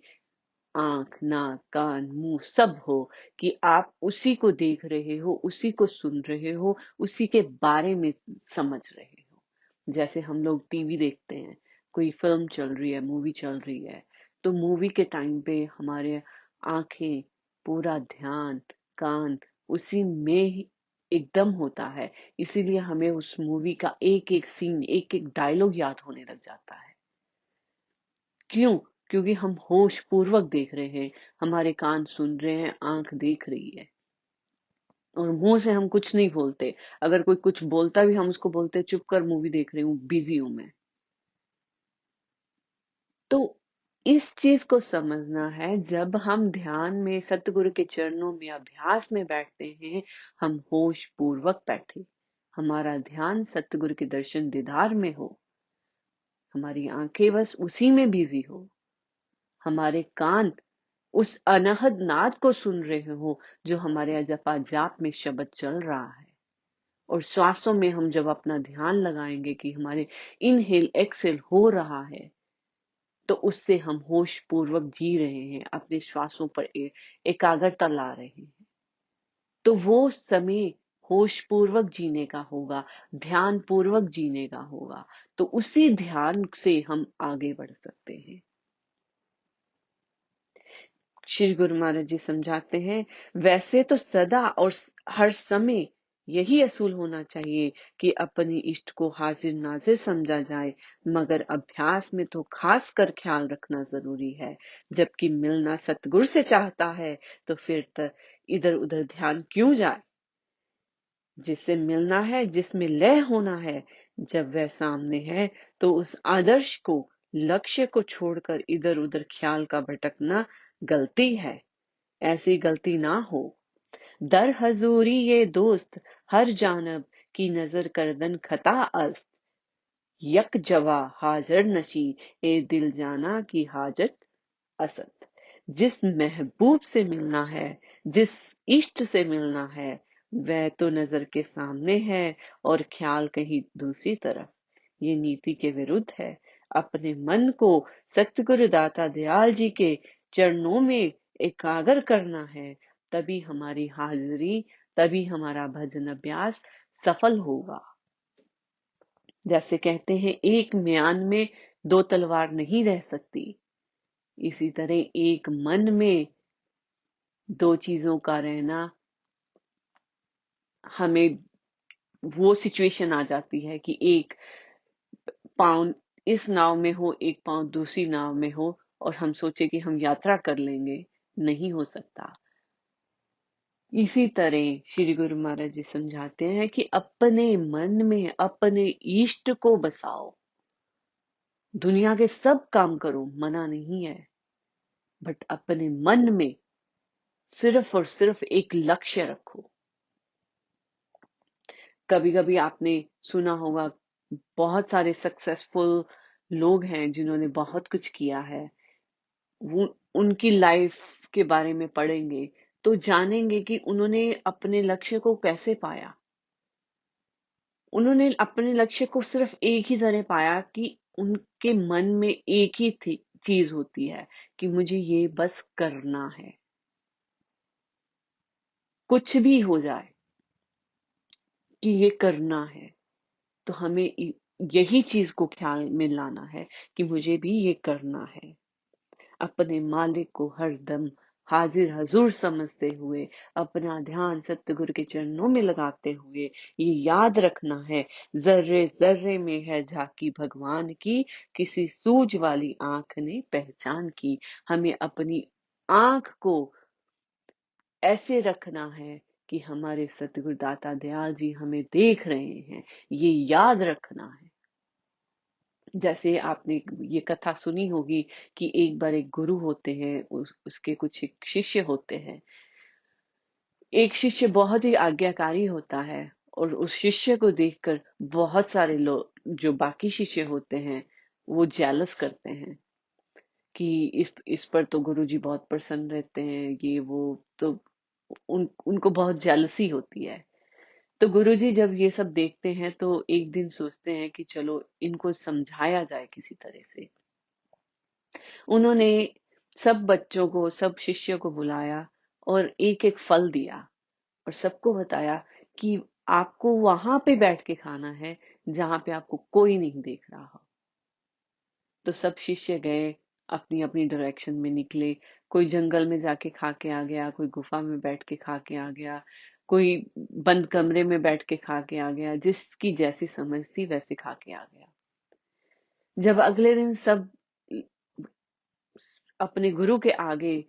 [SPEAKER 2] आंख, नाक, कान, मुंह सब हो, कि आप उसी को देख रहे हो, उसी को सुन रहे हो, उसी के बारे में समझ रहे हो। जैसे हम लोग टीवी देखते हैं, कोई फिल्म चल रही है, मूवी चल रही है, तो मूवी के टाइम पे हमारे आंखें, पूरा ध्यान, कान उसी में ही एकदम होता है। इसीलिए हमें उस मूवी का एक एक सीन, एक एक डायलॉग याद होने लग जाता है। क्यों? क्योंकि हम होश पूर्वक देख रहे हैं, हमारे कान सुन रहे हैं, आंख देख रही है, और मुंह से हम कुछ नहीं बोलते। अगर कोई कुछ बोलता भी, हम उसको बोलते चुप कर, मूवी देख रही हूँ, बिजी हूं मैं। तो इस चीज को समझना है, जब हम ध्यान में सतगुरु के चरणों में अभ्यास में बैठते हैं, हम होश पूर्वक बैठे, हमारा ध्यान सतगुरु के दर्शन दीदार में हो, हमारी आंखें बस उसी में बिजी हो, हमारे कान उस अनहद नाद को सुन रहे हो जो हमारे जपा जाप में शब्द चल रहा है। और श्वासों में हम जब अपना ध्यान लगाएंगे कि हमारे इनहेल एक्सेल हो रहा है, तो उससे हम होश पूर्वक जी रहे हैं, अपने श्वासों पर एकाग्रता ला रहे हैं। तो वो समय होश पूर्वक जीने का होगा, ध्यान पूर्वक जीने का होगा। तो उसी ध्यान से हम आगे बढ़ सकते हैं। श्री गुरु महाराज जी समझाते हैं, वैसे तो सदा और हर समय यही असूल होना चाहिए कि अपनी इष्ट को हाजिर नाजिर समझा जाए, मगर अभ्यास में तो खास कर ख्याल रखना जरूरी है। जबकि मिलना सतगुरु से चाहता है, तो फिर इधर उधर ध्यान क्यों जाए? जिससे मिलना है, जिसमें लय होना है, जब वह सामने है, तो उस आदर्श को, लक्ष्य को छोड़कर इधर उधर ख्याल का भटकना गलती है। ऐसी गलती ना हो। दर हजूरी ये दोस्त हर जानब की नजर करदन खता अस्त, यक जवा हाजर नशी ए दिल जाना की हाजत असत। जिस महबूब से मिलना है, जिस इष्ट से मिलना है, वह तो नजर के सामने है और ख्याल कहीं दूसरी तरफ। ये नीति के विरुद्ध है। अपने मन को सतगुरु दाता दयाल जी के चरणों में एकाग्र करना है, तभी हमारी हाजिरी, तभी हमारा भजन अभ्यास सफल होगा। जैसे कहते हैं, एक म्यान में दो तलवार नहीं रह सकती, इसी तरह एक मन में दो चीजों का रहना, हमें वो सिचुएशन आ जाती है कि एक पाँव इस नाव में हो, एक पाँव दूसरी नाव में हो, और हम सोचे कि हम यात्रा कर लेंगे, नहीं हो सकता। इसी तरह श्री गुरु महाराज जी समझाते हैं कि अपने मन में अपने इष्ट को बसाओ। दुनिया के सब काम करो, मना नहीं है, बट अपने मन में सिर्फ और सिर्फ एक लक्ष्य रखो। कभी कभी आपने सुना होगा, बहुत सारे सक्सेसफुल लोग हैं जिन्होंने बहुत कुछ किया है, वो उनकी लाइफ के बारे में पढ़ेंगे तो जानेंगे कि उन्होंने अपने लक्ष्य को कैसे पाया। उन्होंने अपने लक्ष्य को सिर्फ एक ही तरह पाया कि उनके मन में एक ही थी चीज होती है कि मुझे ये बस करना है, कुछ भी हो जाए, कि ये करना है। तो हमें यही चीज को ख्याल में लाना है कि मुझे भी ये करना है। अपने मालिक को हर दम हाजिर हजूर समझते हुए अपना ध्यान सतगुरु के चरणों में लगाते हुए ये याद रखना है, जर्रे जर्रे में है झांकी भगवान की, किसी सूझ वाली आंख ने पहचान की। हमें अपनी आंख को ऐसे रखना है कि हमारे सतगुरु दाता दयाल जी हमें देख रहे हैं, ये याद रखना है। जैसे आपने ये कथा सुनी होगी कि एक बार एक गुरु होते हैं, उसके कुछ एक शिष्य होते हैं। एक शिष्य बहुत ही आज्ञाकारी होता है और उस शिष्य को देखकर बहुत सारे लोग जो बाकी शिष्य होते हैं वो जेलस करते हैं कि इस पर तो गुरुजी बहुत प्रसन्न रहते हैं, ये वो। तो उनको बहुत जेलसी होती है। तो गुरुजी जब ये सब देखते हैं तो एक दिन सोचते हैं कि चलो इनको समझाया जाए किसी तरह से। उन्होंने सब बच्चों को, सब शिष्यों को बुलाया और एक एक फल दिया और सबको बताया कि आपको वहां पे बैठ के खाना है जहां पे आपको कोई नहीं देख रहा हो। तो सब शिष्य गए, अपनी अपनी डायरेक्शन में निकले। कोई जंगल में जाके खा के आ गया, कोई गुफा में बैठ के खा के आ गया, कोई बंद कमरे में बैठ के खा के आ गया, जिसकी जैसी समझ थी वैसे खा के आ गया। जब अगले दिन सब अपने गुरु के आगे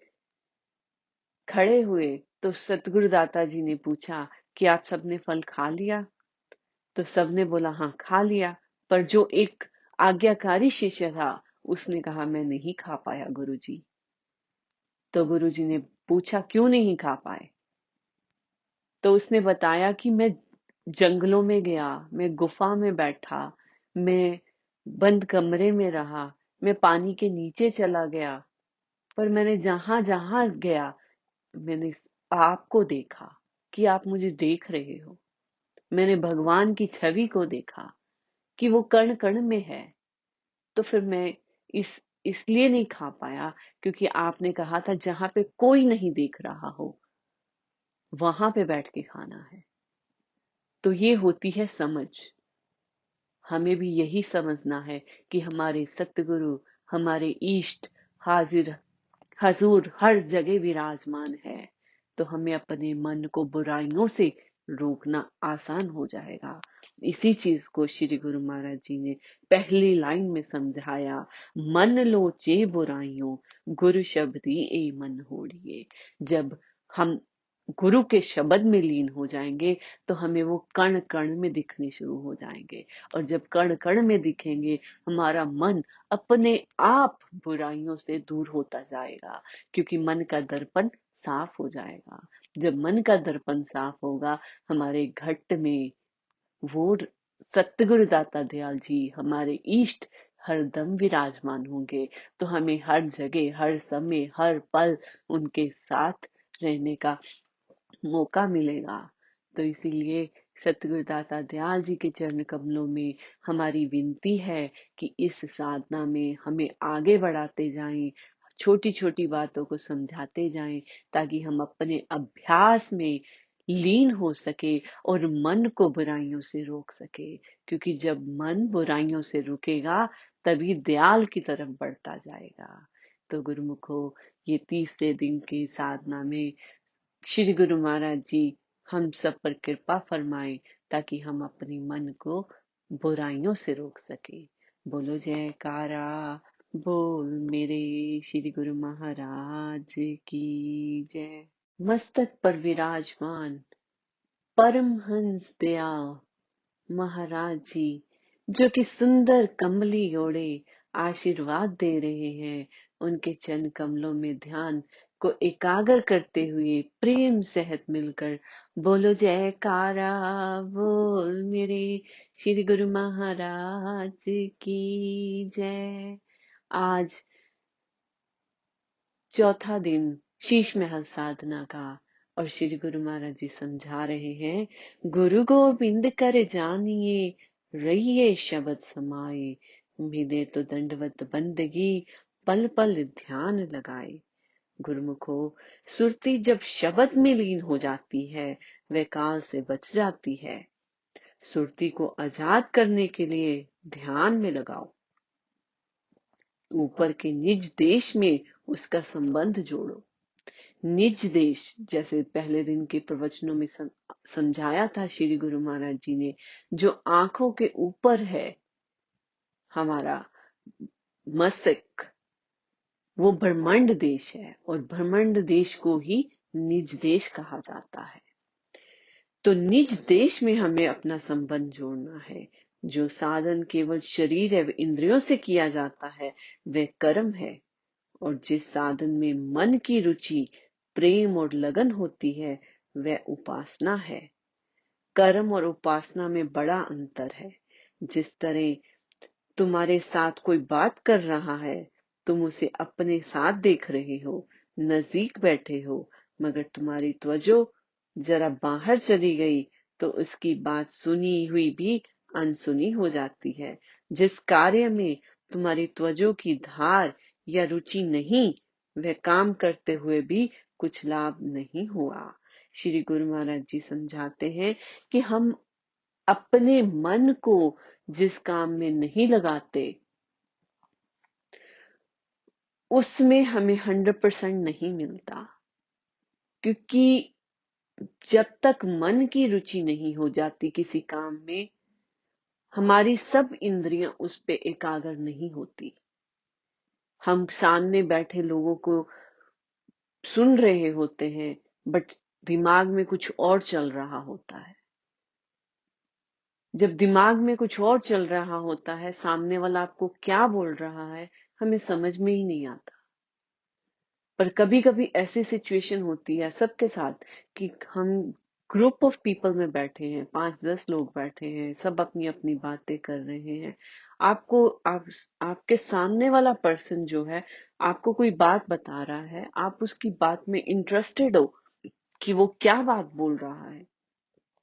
[SPEAKER 2] खड़े हुए तो सतगुरु दाता जी ने पूछा कि आप सबने फल खा लिया? तो सबने बोला हाँ खा लिया। पर जो एक आज्ञाकारी शिष्य था उसने कहा मैं नहीं खा पाया गुरुजी। तो गुरुजी ने पूछा क्यों नहीं खा पाए? तो उसने बताया कि मैं जंगलों में गया, मैं गुफा में बैठा, मैं बंद कमरे में रहा, मैं पानी के नीचे चला गया, पर मैंने जहां जहां गया मैंने आपको देखा कि आप मुझे देख रहे हो। मैंने भगवान की छवि को देखा कि वो कण कण में है। तो फिर मैं इस इसलिए नहीं खा पाया क्योंकि आपने कहा था जहां पे कोई नहीं देख रहा हो वहां पे बैठ के खाना है। तो ये होती है समझ। हमें भी यही समझना है कि हमारे सतगुरु, हमारे इष्ट हाजिर हजूर हर जगह विराजमान है। तो हमें अपने मन को बुराइयों से रोकना आसान हो जाएगा। इसी चीज को श्री गुरु महाराज जी ने पहली लाइन में समझाया, मन लोचे बुराइयों गुरु शब्दी ए मन होड़िए। जब हम गुरु के शब्द में लीन हो जाएंगे तो हमें वो कण कण में दिखने शुरू हो जाएंगे। और जब कण कण में दिखेंगे हमारा मन अपने आप बुराइयों से दूर होता जाएगा, क्योंकि मन का दर्पण साफ हो जाएगा। जब मन का दर्पण साफ होगा हमारे घट में वो सतगुरु दाता दयाल जी हमारे इष्ट हरदम विराजमान होंगे। तो हमें हर जगह, हर समय, हर पल उनके साथ रहने का मौका मिलेगा। तो इसीलिए सतगुरु दाता दयाल जी के चरण कमलों में हमारी विनती है कि इस साधना में हमें आगे बढ़ाते जाएं, छोटी छोटी बातों को समझाते जाएं, ताकि हम अपने अभ्यास में लीन हो सके और मन को बुराइयों से रोक सके। क्योंकि जब मन बुराइयों से रुकेगा तभी दयाल की तरफ बढ़ता जाएगा। तो गुरुमुखो, ये 30 दिन की साधना में श्री गुरु महाराज जी हम सब पर कृपा फरमाए ताकि हम अपने मन को बुराइयों से रोक सके। बोलो जयकारा, बोल मेरे श्री गुरु महाराज की जय। मस्तक पर विराजमान परमहंस दयाल महाराज जी, जो कि सुंदर कमली ओढ़े आशीर्वाद दे रहे हैं, उनके चरण कमलों में ध्यान को एकाग्र करते हुए प्रेम सहित मिलकर बोलो जयकारा, बोल मेरे श्री गुरु महाराज की जय। आज चौथा दिन शीश महल साधना का और श्री गुरु महाराज जी समझा रहे हैं, गुरु गोबिंद कर जानिए रहिए शब्द समाए, मिले तो दंडवत बंदगी पल पल ध्यान लगाए। गुरुमुखो, सुरती जब शब्द में लीन हो जाती है वह काल से बच जाती है। सुरती को आजाद करने के लिए ध्यान में लगाओ, ऊपर के निज देश में उसका संबंध जोड़ो। निज देश, जैसे पहले दिन के प्रवचनों में समझाया था श्री गुरु महाराज जी ने, जो आंखों के ऊपर है हमारा मस्तक, वो ब्रह्मांड देश है और ब्रह्मांड देश को ही निज देश कहा जाता है। तो निज देश में हमें अपना संबंध जोड़ना है। जो साधन केवल शरीर एवं इंद्रियों से किया जाता है वह कर्म है, और जिस साधन में मन की रुचि, प्रेम और लगन होती है वह उपासना है। कर्म और उपासना में बड़ा अंतर है। जिस तरह तुम्हारे साथ कोई बात कर रहा है, तुम उसे अपने साथ देख रहे हो, नजदीक बैठे हो, मगर तुम्हारी त्वचो जरा बाहर चली गई तो उसकी बात सुनी हुई भी अनसुनी हो जाती है। जिस कार्य में तुम्हारी त्वचो की धार या रुचि नहीं, वह काम करते हुए भी कुछ लाभ नहीं हुआ। श्री गुरु महाराज जी समझाते हैं कि हम अपने मन को जिस काम में नहीं लगाते, उसमें हमें 100% नहीं मिलता, क्योंकि जब तक मन की रुचि नहीं हो जाती किसी काम में, हमारी सब इंद्रियां उस पे एकाग्र नहीं होती। हम सामने बैठे लोगों को सुन रहे होते हैं, बट दिमाग में कुछ और चल रहा होता है। जब दिमाग में कुछ और चल रहा होता है, सामने वाला आपको क्या बोल रहा है हमें समझ में ही नहीं आता। पर कभी कभी ऐसी सिचुएशन होती है सबके साथ कि हम ग्रुप ऑफ पीपल में बैठे हैं, 5-10 लोग बैठे हैं, सब अपनी अपनी बातें कर रहे हैं। आपके सामने वाला पर्सन जो है आपको कोई बात बता रहा है, आप उसकी बात में इंटरेस्टेड हो कि वो क्या बात बोल रहा है,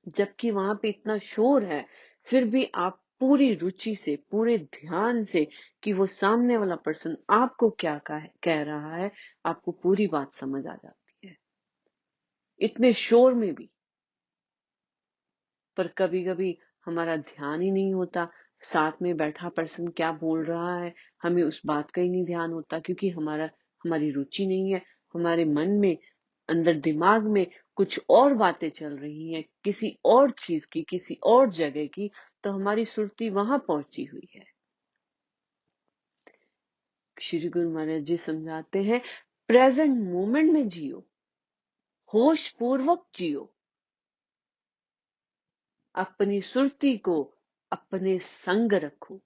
[SPEAKER 2] जबकि वहां पे इतना शोर है, फिर भी आप पूरी रुचि से, पूरे ध्यान से कि वो सामने वाला पर्सन आपको क्या कह रहा है, आपको पूरी बात समझ आ जाती है, इतने शोर में भी। पर कभी कभी हमारा ध्यान ही नहीं होता साथ में बैठा पर्सन क्या बोल रहा है, हमें उस बात का ही नहीं ध्यान होता, क्योंकि हमारी रुचि नहीं है। हमारे मन में, अंदर दिमाग में कुछ और बातें चल रही हैं, किसी और चीज की, किसी और जगह की, तो हमारी सुरती वहां पहुंची हुई है। श्री गुरु महाराज जी समझाते हैं, प्रेजेंट मोमेंट में जियो, होश पूर्वक जियो, अपनी सुरती को अपने संग रखो।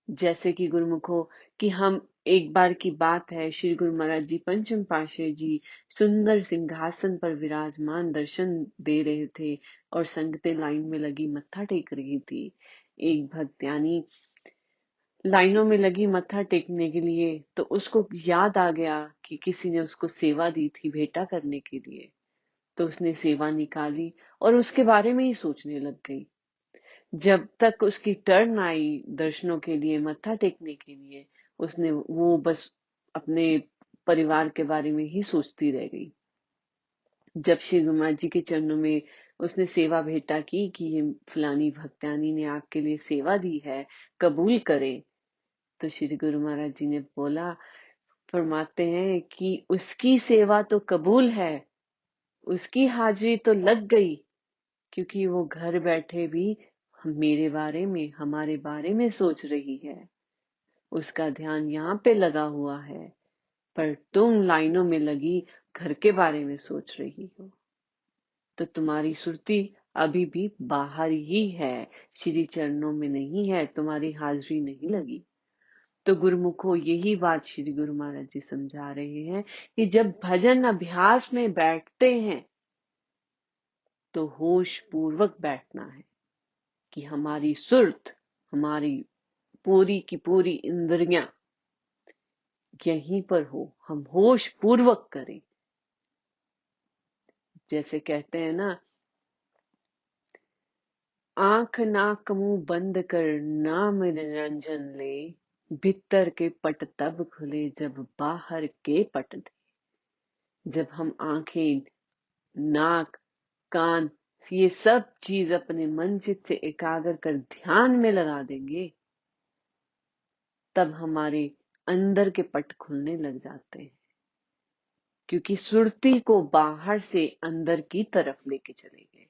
[SPEAKER 2] जैसे कि गुरुमुखो कि हम, एक बार की बात है, श्री गुरु महाराज जी पंचम पातशाही जी सुंदर सिंहासन पर विराजमान दर्शन दे रहे थे और संगतें लाइन में लगी मत्था टेक रही थी। एक भक्त्यानी लाइनों में लगी मत्था टेकने के लिए, तो उसको याद आ गया कि किसी ने उसको सेवा दी थी भेंटा करने के लिए, तो उसने सेवा निकाली और उसके बारे में ही सोचने लग गई। जब तक उसकी टर्न आई दर्शनों के लिए, मत्था टेकने के लिए, उसने वो बस अपने परिवार के बारे में ही सोचती रह गई। जब श्री गुरु महाराज जी के चरणों में उसने सेवा भेंटा की कि ये फलानी भक्तानी ने आपके लिए सेवा दी है, कबूल करे, तो श्री गुरु महाराज जी ने बोला, फरमाते हैं कि उसकी सेवा तो कबूल है, उसकी हाजिरी तो लग गई, क्योंकि वो घर बैठे भी मेरे बारे में, हमारे बारे में सोच रही है, उसका ध्यान यहाँ पे लगा हुआ है, पर तुम लाइनों में लगी घर के बारे में सोच रही हो, तो तुम्हारी सुरती अभी भी बाहर ही है, श्री चरणों में नहीं है, तुम्हारी हाजिरी नहीं लगी। तो गुरुमुखो यही बात श्री गुरु महाराज जी समझा रहे हैं कि जब भजन अभ्यास में बैठते हैं तो होश पूर्वक बैठना है कि हमारी सुरत, हमारी पूरी की पूरी इंद्रियां यहीं पर हो, हम होश पूर्वक करें। जैसे कहते हैं ना, आंख नाक मुंह बंद कर नाम निरंजन ले, भीतर के पट तब खुले जब बाहर के पट दे। जब हम आंखें, नाक, कान, ये सब चीज अपने मन चित्त से एकाग्र कर ध्यान में लगा देंगे, तब हमारे अंदर के पट खुलने लग जाते हैं। क्योंकि सुरती को बाहर से अंदर की तरफ लेके चले गए।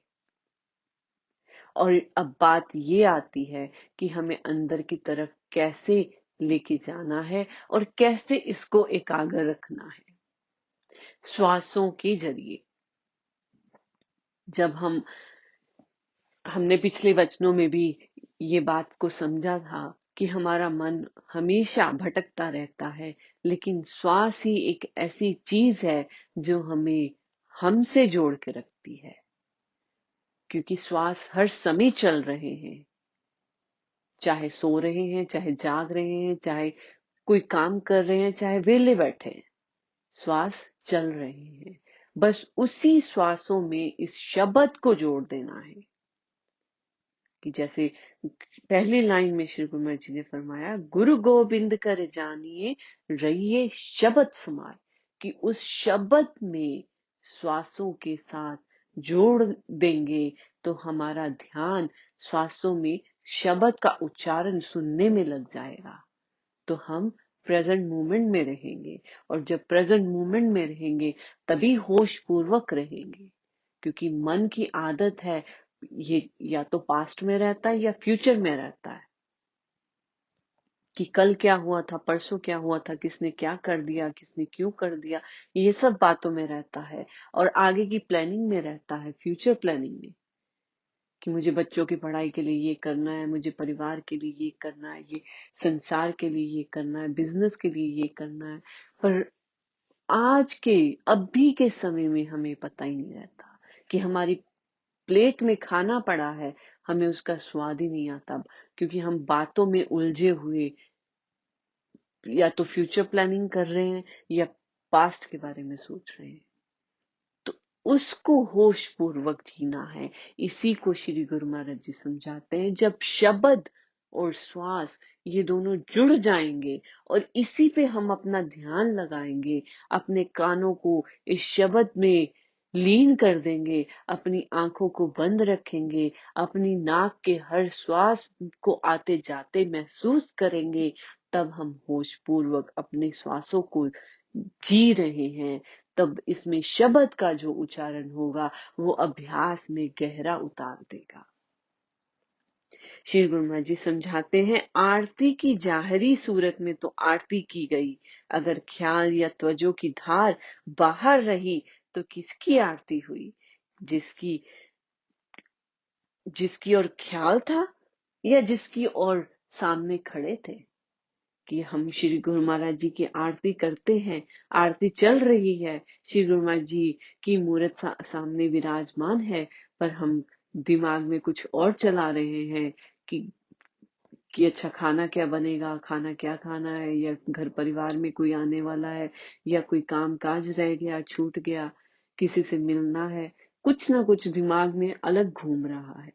[SPEAKER 2] और अब बात ये आती है कि हमें अंदर की तरफ कैसे लेके जाना है और कैसे इसको एकाग्र रखना है। श्वासों के जरिए। जब हमने पिछले वचनों में भी ये बात को समझा था कि हमारा मन हमेशा भटकता रहता है, लेकिन श्वास ही एक ऐसी चीज है जो हमें हमसे जोड़ के रखती है, क्योंकि श्वास हर समय चल रहे हैं, चाहे सो रहे हैं, चाहे जाग रहे हैं, चाहे कोई काम कर रहे हैं, चाहे वेले बैठे हैं, श्वास चल रहे हैं। बस उसी श्वासों में इस शब्द को जोड़ देना है कि जैसे पहली लाइन में श्री गुरु महाराज जी ने फरमाया, गुरु गोविंद कर जानिए रहिए शब्द समाए, कि उस शब्द में श्वासों के साथ जोड़ देंगे तो हमारा ध्यान श्वासों में शब्द का उच्चारण सुनने में लग जाएगा, तो हम प्रेजेंट मोमेंट में रहेंगे। और जब प्रेजेंट मोमेंट में रहेंगे तभी होश पूर्वक रहेंगे, क्योंकि मन की आदत है ये या तो पास्ट में रहता है या फ्यूचर में रहता है, कि कल क्या हुआ था, परसों क्या हुआ था, किसने क्या कर दिया, किसने क्यों कर दिया, ये सब बातों में रहता है। और आगे की प्लानिंग में रहता है, फ्यूचर प्लानिंग में, कि मुझे बच्चों की पढ़ाई के लिए ये करना है, मुझे परिवार के लिए ये करना है, ये संसार के लिए ये करना है, बिजनेस के लिए ये करना है। पर आज के अभी के समय में हमें पता ही नहीं रहता कि हमारी प्लेट में खाना पड़ा है, हमें उसका स्वाद ही नहीं आता, क्योंकि हम बातों में उलझे हुए या तो फ्यूचर प्लानिंग कर रहे हैं या पास्ट के बारे में सोच रहे हैं। तो उसको होश पूर्वक जीना है। इसी को श्री गुरु महाराज जी समझाते हैं, जब शब्द और श्वास ये दोनों जुड़ जाएंगे और इसी पे हम अपना ध्यान लगाएंगे, अपने कानों को इस शब्द में लीन कर देंगे, अपनी आंखों को बंद रखेंगे, अपनी नाक के हर श्वास को आते जाते महसूस करेंगे, तब हम होश पूर्वक अपने श्वासों को जी रहे हैं। तब इसमें शब्द का जो उच्चारण होगा वो अभ्यास में गहरा उतार देगा। श्री गुरु महाराज जी समझाते हैं, आरती की जाहरी सूरत में तो आरती की गई, अगर ख्याल या त्वजो की धार बाहर रही तो किसकी आरती हुई? जिसकी जिसकी ओर ख्याल था या जिसकी ओर सामने खड़े थे। कि हम श्री गुरु महाराज जी की आरती करते हैं, आरती चल रही है, श्री गुरु महाराज जी की मूर्त सामने विराजमान है, पर हम दिमाग में कुछ और चला रहे हैं कि अच्छा खाना क्या बनेगा, खाना क्या खाना है, या घर परिवार में कोई आने वाला है, या कोई काम काज रह गया, छूट गया, किसी से मिलना है, कुछ ना कुछ दिमाग में अलग घूम रहा है।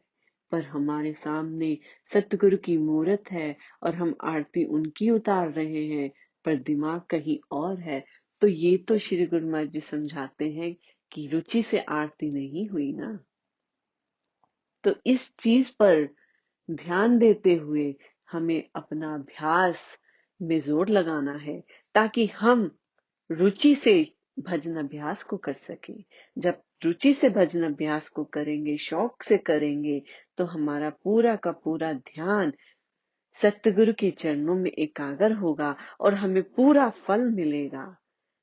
[SPEAKER 2] पर हमारे सामने सतगुरु की मूर्त है और हम आरती उनकी उतार रहे हैं, पर दिमाग कहीं और है। तो ये तो श्री गुरु महाराज जी समझाते हैं कि रुचि से आरती नहीं हुई ना। तो इस चीज पर ध्यान देते हुए हमें अपना अभ्यास में जोर लगाना है, ताकि हम रुचि से भजन अभ्यास को कर सके। जब रुचि से भजन अभ्यास को करेंगे, शौक से करेंगे, तो हमारा पूरा का पूरा ध्यान सतगुरु के चरणों में एकाग्र होगा और हमें पूरा फल मिलेगा।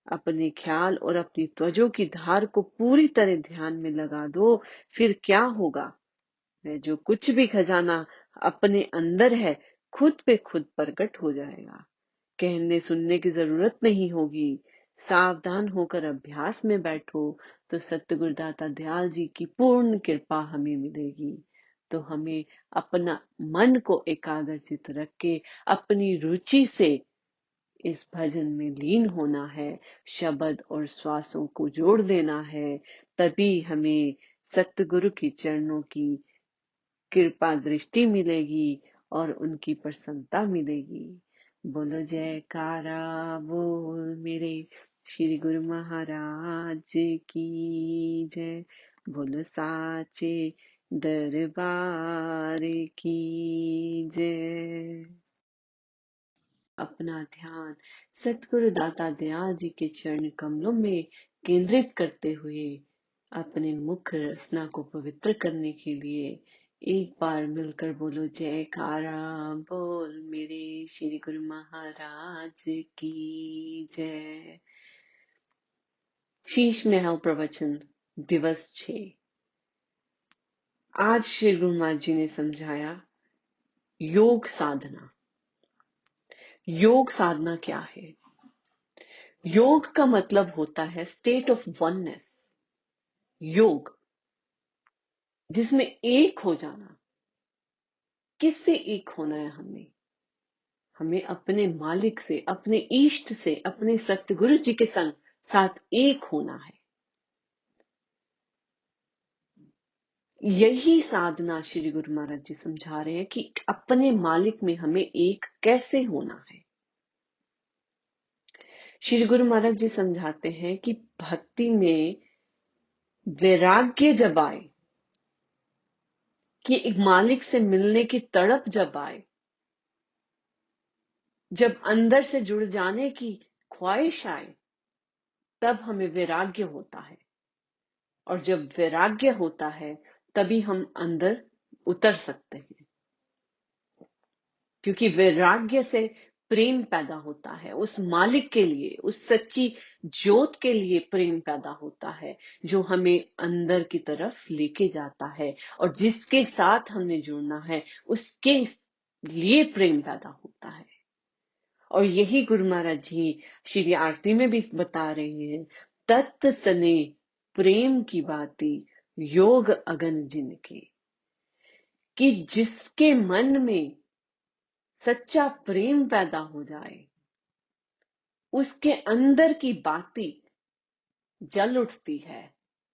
[SPEAKER 2] अपने ख्याल और अपनी त्वजो की धार को पूरी तरह ध्यान में लगा दो, फिर क्या होगा? वह जो कुछ भी खजाना अपने अंदर है, खुद पे खुद प्रकट हो जाएगा। कहने सुनने की जरूरत नहीं होगी। सावधान होकर अभ्यास में बैठो तो सतगुरुदाता दयाल जी की पूर्ण कृपा हमें मिलेगी। तो हमें अपना मन को एकाग्रचित रख के अपनी रुचि से इस भजन में लीन होना है, शब्द और श्वासों को जोड़ देना है। तभी हमें सतगुरु के चरणों की कृपा दृष्टि मिलेगी और उनकी प्रसन्नता मिलेगी। बोलो जयकारा बोल मेरे श्री गुरु महाराज की जय। बोलो साचे दरबार की जय। अपना ध्यान सतगुरु दाता दयाल जी के चरण कमलों में केंद्रित करते हुए अपने मुख रसना को पवित्र करने के लिए एक बार मिलकर बोलो जयकारा। बोल मेरे श्री गुरु महाराज की जय। शीश महल प्रवचन दिवस 6। आज श्री गुरु महाराज जी ने समझाया योग साधना। योग साधना क्या है? योग का मतलब होता है स्टेट ऑफ वननेस। योग जिसमें एक हो जाना। किससे एक होना है हमें? हमें अपने मालिक से, अपने इष्ट से, अपने सतगुरु जी के संग साथ एक होना है। यही साधना श्री गुरु महाराज जी समझा रहे हैं कि अपने मालिक में हमें एक कैसे होना है। श्री गुरु महाराज जी समझाते हैं कि भक्ति में वैराग्य जब आए, कि एक मालिक से मिलने की तड़प जब आए, जब अंदर से जुड़ जाने की ख्वाहिश आए, तब हमें वैराग्य होता है। और जब वैराग्य होता है तभी हम अंदर उतर सकते हैं, क्योंकि वैराग्य से प्रेम पैदा होता है। उस मालिक के लिए, उस सच्ची ज्योत के लिए प्रेम पैदा होता है, जो हमें अंदर की तरफ लेके जाता है। और जिसके साथ हमें जुड़ना है उसके लिए प्रेम पैदा होता है। और यही गुरु महाराज जी श्री आरती में भी बता रहे हैं, तत् सने प्रेम की बाती योग अगन जिनके, कि जिसके मन में सच्चा प्रेम पैदा हो जाए, उसके अंदर की बाती जल उठती है,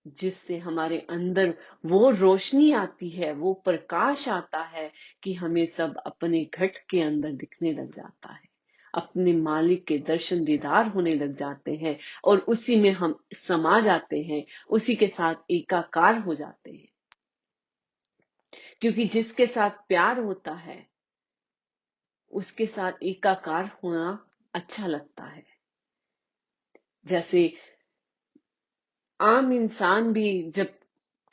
[SPEAKER 2] जिससे हमारे अंदर वो रोशनी आती है, वो प्रकाश आता है कि हमें सब अपने घट के अंदर दिखने लग जाता है, अपने मालिक के दर्शन दीदार होने लग जाते हैं और उसी में हम समा जाते हैं, उसी के साथ एकाकार हो जाते हैं। क्योंकि जिसके साथ प्यार होता है उसके साथ एकाकार होना अच्छा लगता है। जैसे आम इंसान भी जब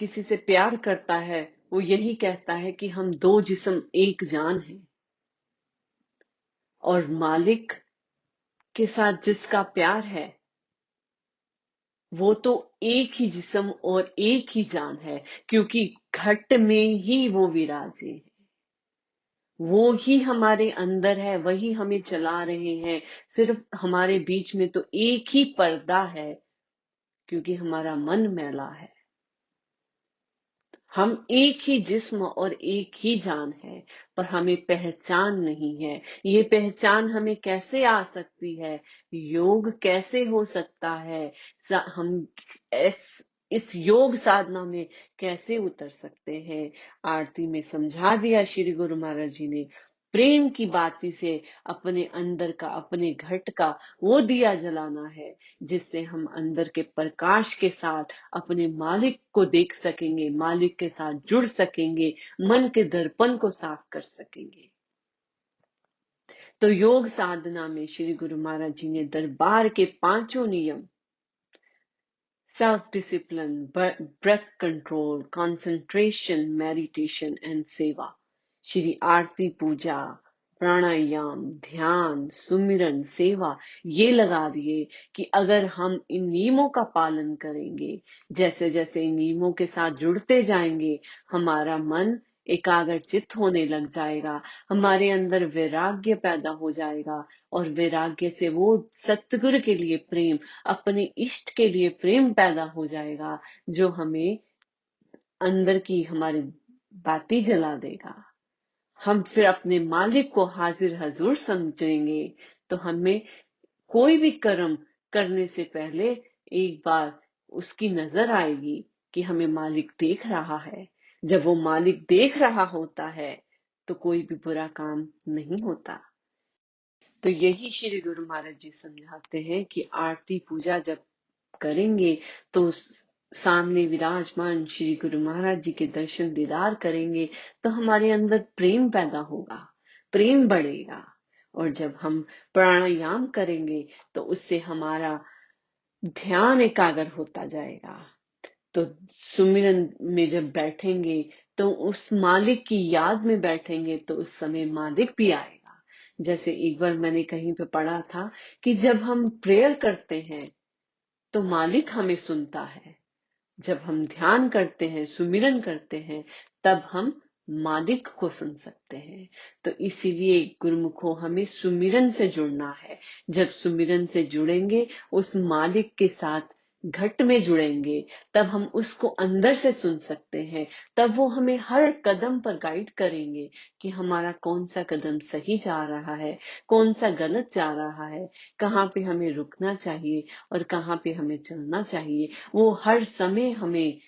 [SPEAKER 2] किसी से प्यार करता है, वो यही कहता है कि हम दो जिस्म एक जान हैं। और मालिक के साथ जिसका प्यार है वो तो एक ही जिस्म और एक ही जान है, क्योंकि घट में ही वो विराजे है, वो ही हमारे अंदर है, वही हमें चला रहे हैं। सिर्फ हमारे बीच में तो एक ही पर्दा है, क्योंकि हमारा मन मैला है। हम एक ही जिस्म और एक ही जान है, पर हमें पहचान नहीं है। ये पहचान हमें कैसे आ सकती है? योग कैसे हो सकता है? हम इस योग साधना में कैसे उतर सकते हैं? आरती में समझा दिया श्री गुरु महाराज जी ने। प्रेम की बाती से अपने अंदर का, अपने घट का वो दिया जलाना है, जिससे हम अंदर के प्रकाश के साथ अपने मालिक को देख सकेंगे, मालिक के साथ जुड़ सकेंगे, मन के दर्पण को साफ कर सकेंगे। तो योग साधना में श्री गुरु महाराज जी ने दरबार के 5 नियम, self discipline, breath control, concentration, meditation and सेवा, श्री आरती, पूजा, प्राणायाम, ध्यान, सुमिरन, सेवा, ये लगा दिए कि अगर हम इन नियमों का पालन करेंगे, जैसे जैसे इन नियमों के साथ जुड़ते जाएंगे, हमारा मन एकाग्र चित्त होने लग जाएगा, हमारे अंदर वैराग्य पैदा हो जाएगा। और वैराग्य से वो सतगुरु के लिए प्रेम, अपने इष्ट के लिए प्रेम पैदा हो जाएगा, जो हमें अंदर की हमारी बाती जला देगा। हम फिर अपने मालिक को हाजिर हजूर समझेंगे। तो हमें कोई भी कर्म करने से पहले एक बार उसकी नजर आएगी कि हमें मालिक देख रहा है। जब वो मालिक देख रहा होता है तो कोई भी बुरा काम नहीं होता। तो यही श्री गुरु महाराज जी समझाते हैं कि आरती पूजा जब करेंगे तो सामने विराजमान श्री गुरु महाराज जी के दर्शन दीदार करेंगे, तो हमारे अंदर प्रेम पैदा होगा, प्रेम बढ़ेगा। और जब हम प्राणायाम करेंगे तो उससे हमारा ध्यान एकाग्र होता जाएगा। तो सुमिरन में जब बैठेंगे तो उस मालिक की याद में बैठेंगे तो उस समय मालिक भी आएगा। जैसे एक बार मैंने कहीं पे पढ़ा था कि जब हम प्रेयर करते हैं तो मालिक हमें सुनता है, जब हम ध्यान करते हैं, सुमिरन करते हैं, तब हम मालिक को सुन सकते हैं। तो इसीलिए गुरुमुखो हमें सुमिरन से जुड़ना है। जब सुमिरन से जुड़ेंगे, उस मालिक के साथ घट में जुड़ेंगे, तब हम उसको अंदर से सुन सकते हैं। तब वो हमें हर कदम पर गाइड करेंगे कि हमारा कौन सा कदम सही जा रहा है, कौन सा गलत जा रहा है, कहाँ पे हमें रुकना चाहिए और कहाँ पे हमें चलना चाहिए। वो हर समय हमें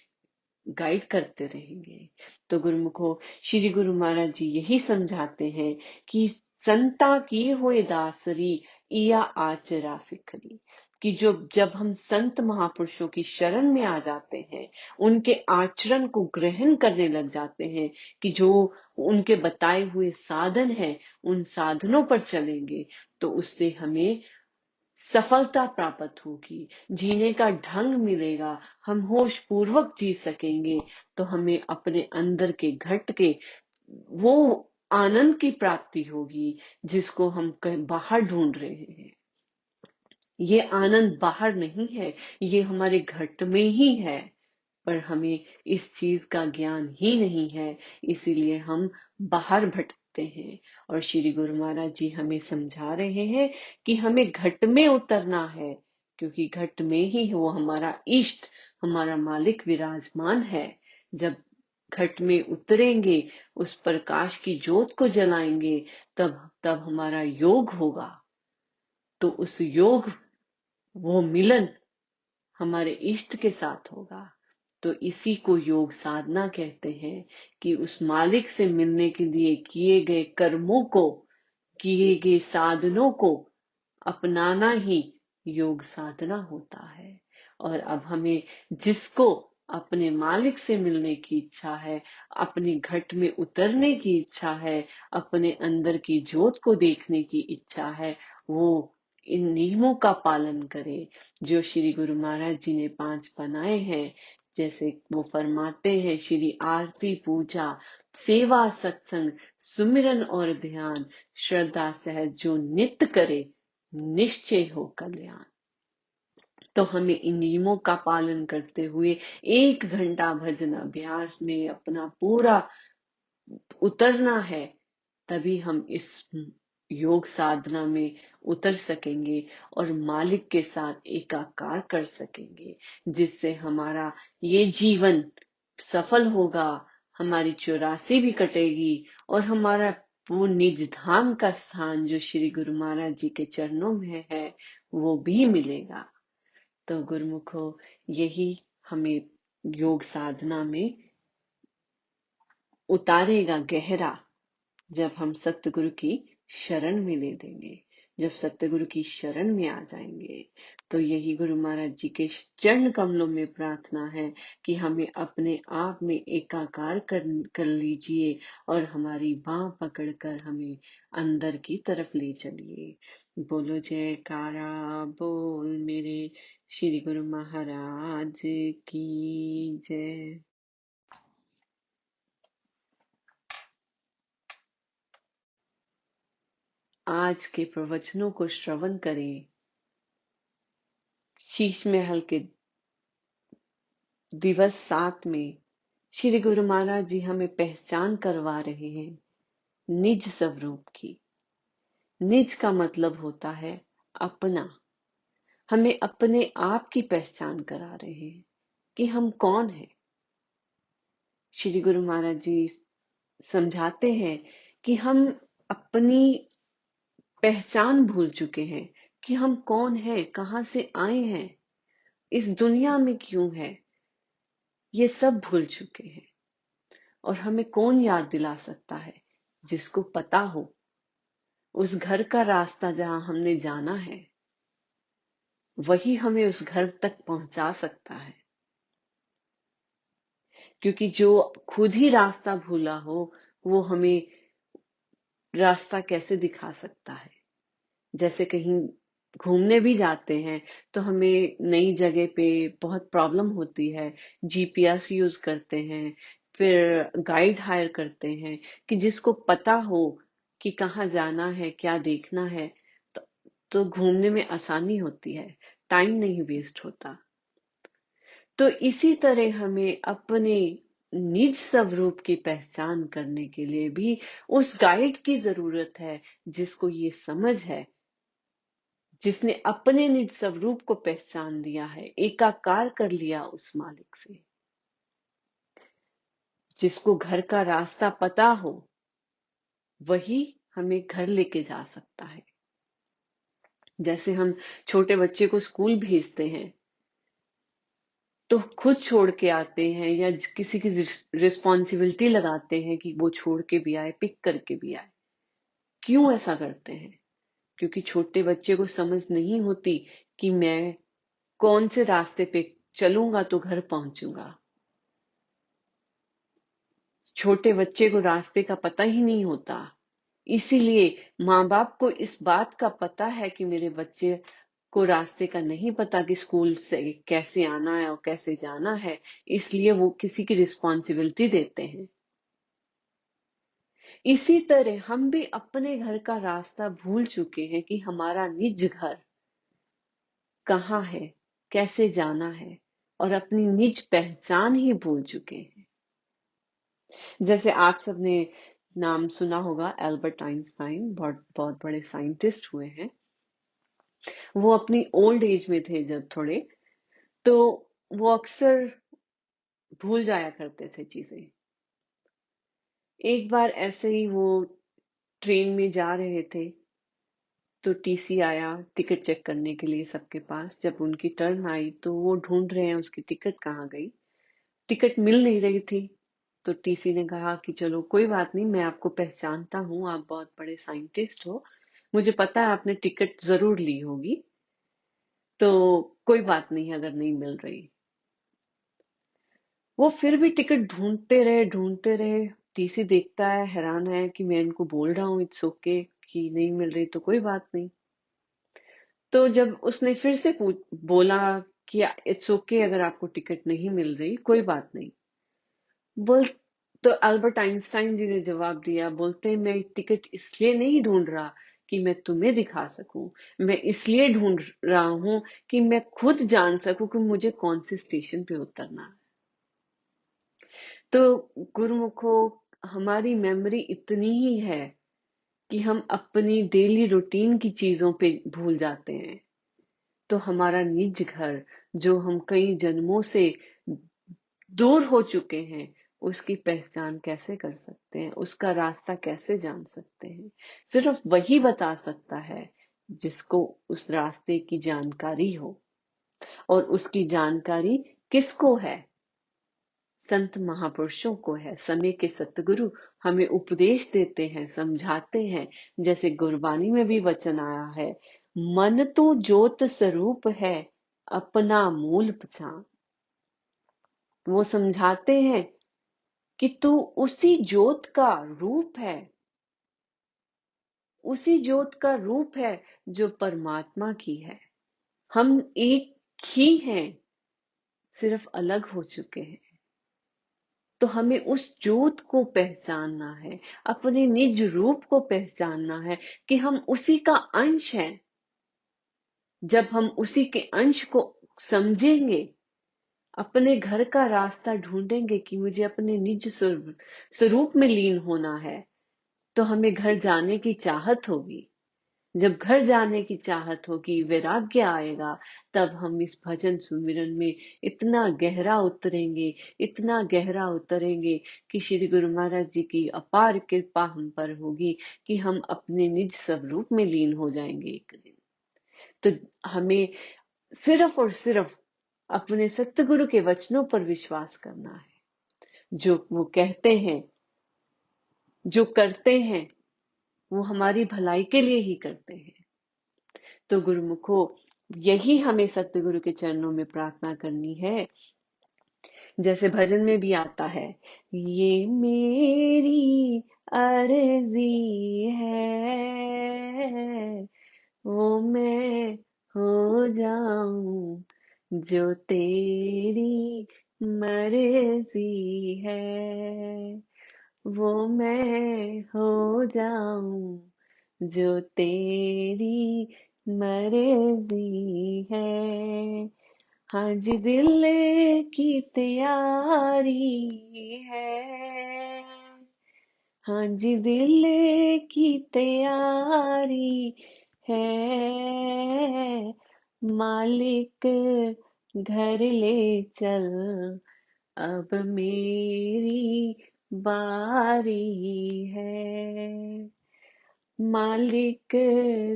[SPEAKER 2] गाइड करते रहेंगे। तो गुरुमुखो श्री गुरु महाराज जी यही समझाते हैं कि संता की होए दासरी इया आचरा सिखरी, कि जो जब हम संत महापुरुषों की शरण में आ जाते हैं, उनके आचरण को ग्रहण करने लग जाते हैं, कि जो उनके बताए हुए साधन है उन साधनों पर चलेंगे, तो उससे हमें सफलता प्राप्त होगी, जीने का ढंग मिलेगा, हम होश पूर्वक जी सकेंगे। तो हमें अपने अंदर के घट के वो आनंद की प्राप्ति होगी जिसको हम कहीं बाहर ढूंढ रहे हैं। ये आनंद बाहर नहीं है, ये हमारे घट में ही है, पर हमें इस चीज का ज्ञान ही नहीं है, इसीलिए हम बाहर भटकते हैं। और श्री गुरु महाराज जी हमें समझा रहे हैं कि हमें घट में उतरना है, क्योंकि घट में ही वो हमारा इष्ट, हमारा मालिक विराजमान है। जब घट में उतरेंगे, उस प्रकाश की ज्योत को जलाएंगे, तब तब हमारा योग होगा। तो उस योग, वो मिलन हमारे इष्ट के साथ होगा। तो इसी को योग साधना कहते हैं, कि उस मालिक से मिलने के लिए किए गए कर्मों को, किए गए साधनों को अपनाना ही योग साधना होता है। और अब हमें जिसको अपने मालिक से मिलने की इच्छा है, अपने घट में उतरने की इच्छा है, अपने अंदर की ज्योत को देखने की इच्छा है, वो इन नियमों का पालन करे जो श्री गुरु महाराज जी ने 5 बनाए हैं। जैसे वो फरमाते हैं, श्री आरती पूजा सेवा सत्संग सुमिरन और ध्यान श्रद्धा सहज जो नित्य करे निश्चय हो कल्याण। तो हमें इन नियमों का पालन करते हुए 1 घंटा भजन अभ्यास में अपना पूरा उतरना है, तभी हम इस योग साधना में उतर सकेंगे और मालिक के साथ एकाकार कर सकेंगे, जिससे हमारा ये जीवन सफल होगा, हमारी 84 भी कटेगी और हमारा वो निज धाम का स्थान जो श्री गुरु महाराज जी के चरणों में है वो भी मिलेगा। तो गुरुमुखो यही हमें योग साधना में उतारेगा गहरा, जब हम सतगुरु की शरण में ले लेंगे, जब सतगुरु की शरण में आ जाएंगे। तो यही गुरु महाराज जी के चरण कमलों में प्रार्थना है कि हमें अपने आप में एकाकार कर लीजिए और हमारी बाह पकड़कर हमें अंदर की तरफ ले चलिए। बोलो जयकारा बोल मेरे श्री गुरु महाराज की जय। आज के प्रवचनों को श्रवण करें। शीश महल के दिवस 7 में श्री गुरु महाराज जी हमें पहचान करवा रहे हैं निज स्वरूप की। निज का मतलब होता है अपना। हमें अपने आप की पहचान करा रहे हैं कि हम कौन हैं। श्री गुरु महाराज जी समझाते हैं कि हम अपनी पहचान भूल चुके हैं कि हम कौन हैं, कहां से आए हैं, इस दुनिया में क्यों है, ये सब भूल चुके हैं। और हमें कौन याद दिला सकता है? जिसको पता हो उस घर का रास्ता जहां हमने जाना है, वही हमें उस घर तक पहुंचा सकता है। क्योंकि जो खुद ही रास्ता भूला हो, वो हमें रास्ता कैसे दिखा सकता है? जैसे कहीं घूमने भी जाते हैं तो हमें नई जगह पे बहुत प्रॉब्लम होती है, जीपीएस यूज करते हैं, फिर गाइड हायर करते हैं कि जिसको पता हो कि कहाँ जाना है, क्या देखना है, तो, तो घूमने में आसानी होती है, टाइम नहीं वेस्ट होता। तो इसी तरह हमें अपने निज स्वरूप की पहचान करने के लिए भी उस गाइड की जरूरत है, जिसको ये समझ है, जिसने अपने निज स्वरूप को पहचान लिया है, एकाकार कर लिया उस मालिक से, जिसको घर का रास्ता पता हो, वही हमें घर लेके जा सकता है। जैसे हम छोटे बच्चे को स्कूल भेजते हैं तो खुद छोड़ के आते हैं या किसी की रिस्पॉन्सिबिलिटी लगाते हैं कि वो छोड़ के भी आए, पिक करके भी आए। क्यों ऐसा करते हैं? क्योंकि छोटे बच्चे को समझ नहीं होती कि मैं कौन से रास्ते पे चलूंगा तो घर पहुंचूंगा। छोटे बच्चे को रास्ते का पता ही नहीं होता, इसीलिए माँ बाप को इस बात का पता है कि मेरे बच्चे को रास्ते का नहीं पता कि स्कूल से कैसे आना है और कैसे जाना है, इसलिए वो किसी की रिस्पॉन्सिबिलिटी देते हैं। इसी तरह हम भी अपने घर का रास्ता भूल चुके हैं कि हमारा निज घर कहाँ है, कैसे जाना है, और अपनी निज पहचान ही भूल चुके हैं। जैसे आप सबने नाम सुना होगा, एल्बर्ट आइंस्टाइन बहुत बहुत बड़े साइंटिस्ट हुए हैं। वो अपनी ओल्ड एज में थे जब थोड़े, तो वो अक्सर भूल जाया करते थे चीजें। एक बार ऐसे ही वो ट्रेन में जा रहे थे तो टीसी आया टिकट चेक करने के लिए सबके पास। जब उनकी टर्न आई तो वो ढूंढ रहे हैं उसकी टिकट कहाँ गई, टिकट मिल नहीं रही थी। तो टीसी ने कहा कि चलो कोई बात नहीं, मैं आपको पहचानता हूँ, आप बहुत बड़े साइंटिस्ट हो, मुझे पता है आपने टिकट जरूर ली होगी, तो कोई बात नहीं अगर नहीं मिल रही। वो फिर भी टिकट ढूंढते रहे। टीसी देखता है, हैरान है कि मैं इनको बोल रहा हूँ इट्स ओके कि नहीं मिल रही तो कोई बात नहीं। तो जब उसने फिर से बोला कि इट्स ओके अगर आपको टिकट नहीं मिल रही कोई बात नहीं, बोल तो अल्बर्ट आइंस्टाइन जी ने जवाब दिया, बोलते मैं टिकट इसलिए नहीं ढूंढ रहा कि मैं तुम्हें दिखा सकूं, मैं इसलिए ढूंढ रहा हूं कि मैं खुद जान सकूं कि मुझे कौन से स्टेशन पे उतरना है। तो गुरुमुखो, हमारी मेमोरी इतनी ही है कि हम अपनी डेली रूटीन की चीजों पे भूल जाते हैं। तो हमारा निज घर, जो हम कई जन्मों से दूर हो चुके हैं, उसकी पहचान कैसे कर सकते हैं, उसका रास्ता कैसे जान सकते हैं? सिर्फ वही बता सकता है जिसको उस रास्ते की जानकारी हो। और उसकी जानकारी किसको है? संत महापुरुषों को है। समय के सतगुरु हमें उपदेश देते हैं, समझाते हैं। जैसे गुरबानी में भी वचन आया है, मन तो ज्योत स्वरूप है, अपना मूल पहचान। वो समझाते हैं कि तू उसी ज्योत का रूप है, उसी ज्योत का रूप है जो परमात्मा की है। हम एक ही हैं, सिर्फ अलग हो चुके हैं। तो हमें उस ज्योत को पहचानना है, अपने निज रूप को पहचानना है कि हम उसी का अंश हैं। जब हम उसी के अंश को समझेंगे, अपने घर का रास्ता ढूंढेंगे कि मुझे अपने निज स्वरूप में लीन होना है, तो हमें घर जाने की चाहत होगी। जब घर जाने की चाहत होगी, वैराग्य आएगा, तब हम इस भजन सुमिरन में इतना गहरा उतरेंगे, इतना गहरा उतरेंगे कि श्री गुरु महाराज जी की अपार कृपा हम पर होगी कि हम अपने निज स्वरूप में लीन हो जाएंगे एक दिन। तो हमें सिर्फ और सिर्फ अपने सतगुरु के वचनों पर विश्वास करना है। जो वो कहते हैं, जो करते हैं, वो हमारी भलाई के लिए ही करते हैं। तो गुरुमुखो, यही हमें सतगुरु के चरणों में प्रार्थना करनी है। जैसे भजन में भी आता है, ये मेरी अर्जी है, वो मैं जाऊं जो तेरी मर्जी है, वो मैं हो जाऊं जो तेरी मर्जी है। हाँ जी दिल की तैयारी है, हाँ जी दिल की तैयारी है, मालिक घर ले चल अब मेरी बारी है, मालिक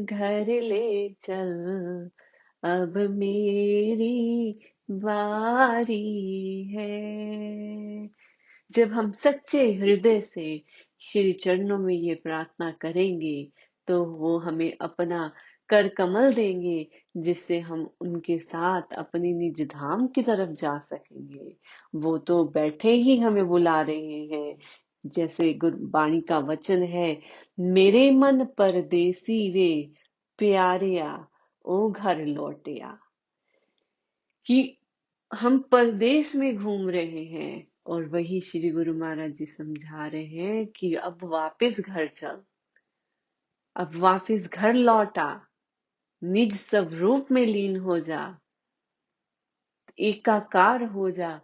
[SPEAKER 2] घर ले चल अब मेरी बारी है। जब हम सच्चे हृदय से श्री चरणों में ये प्रार्थना करेंगे तो वो हमें अपना कर कमल देंगे, जिससे हम उनके साथ अपनी निज धाम की तरफ जा सकेंगे। वो तो बैठे ही हमें बुला रहे हैं, जैसे गुरबाणी का वचन है, मेरे मन परदेसी रे प्यारिया ओ घर लौटिया, कि हम परदेश में घूम रहे हैं और वही श्री गुरु महाराज जी समझा रहे हैं कि अब वापस घर चल, अब वापस घर लौटा, निज स्वरूप में लीन हो जा, एकाकार हो जा।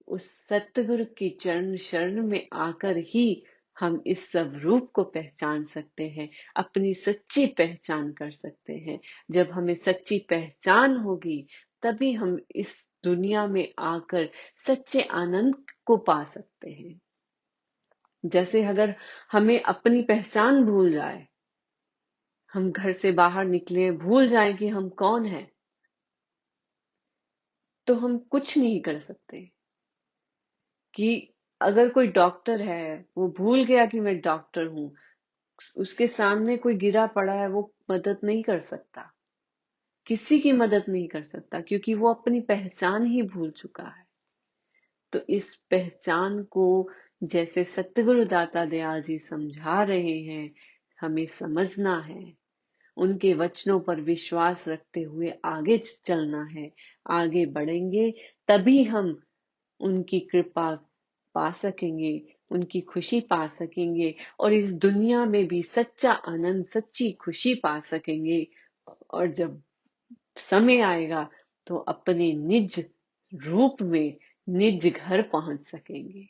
[SPEAKER 2] उस सतगुरु की चरण शरण में आकर ही हम इस स्वरूप को पहचान सकते हैं, अपनी सच्ची पहचान कर सकते हैं। जब हमें सच्ची पहचान होगी तभी हम इस दुनिया में आकर सच्चे आनंद को पा सकते हैं। जैसे अगर हमें अपनी पहचान भूल जाए, हम घर से बाहर निकले भूल जाए कि हम कौन हैं, तो हम कुछ नहीं कर सकते। कि अगर कोई डॉक्टर है, वो भूल गया कि मैं डॉक्टर हूं, उसके सामने कोई गिरा पड़ा है, वो मदद नहीं कर सकता, किसी की मदद नहीं कर सकता, क्योंकि वो अपनी पहचान ही भूल चुका है। तो इस पहचान को जैसे सतगुरु दाता दयाल जी समझा रहे हैं, हमें समझना है, उनके वचनों पर विश्वास रखते हुए आगे चलना है। आगे बढ़ेंगे तभी हम उनकी कृपा पा सकेंगे, उनकी खुशी पा सकेंगे और इस दुनिया में भी सच्चा आनंद, सच्ची खुशी पा सकेंगे। और जब समय आएगा तो अपने निज रूप में निज घर पहुंच सकेंगे।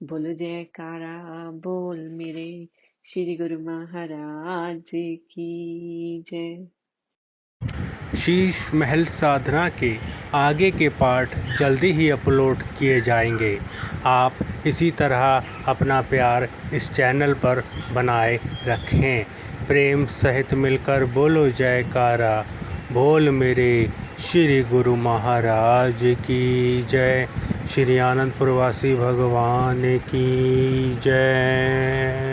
[SPEAKER 2] बोलो जयकारा बोल मेरे श्री गुरु महाराज की जय।
[SPEAKER 1] शीश महल साधना के आगे के पार्ट जल्दी ही अपलोड किए जाएंगे। आप इसी तरह अपना प्यार इस चैनल पर बनाए रखें। प्रेम सहित मिलकर बोलो जयकारा बोल मेरे श्री गुरु महाराज की जय। श्री आनंदपुर वासी भगवान की जय।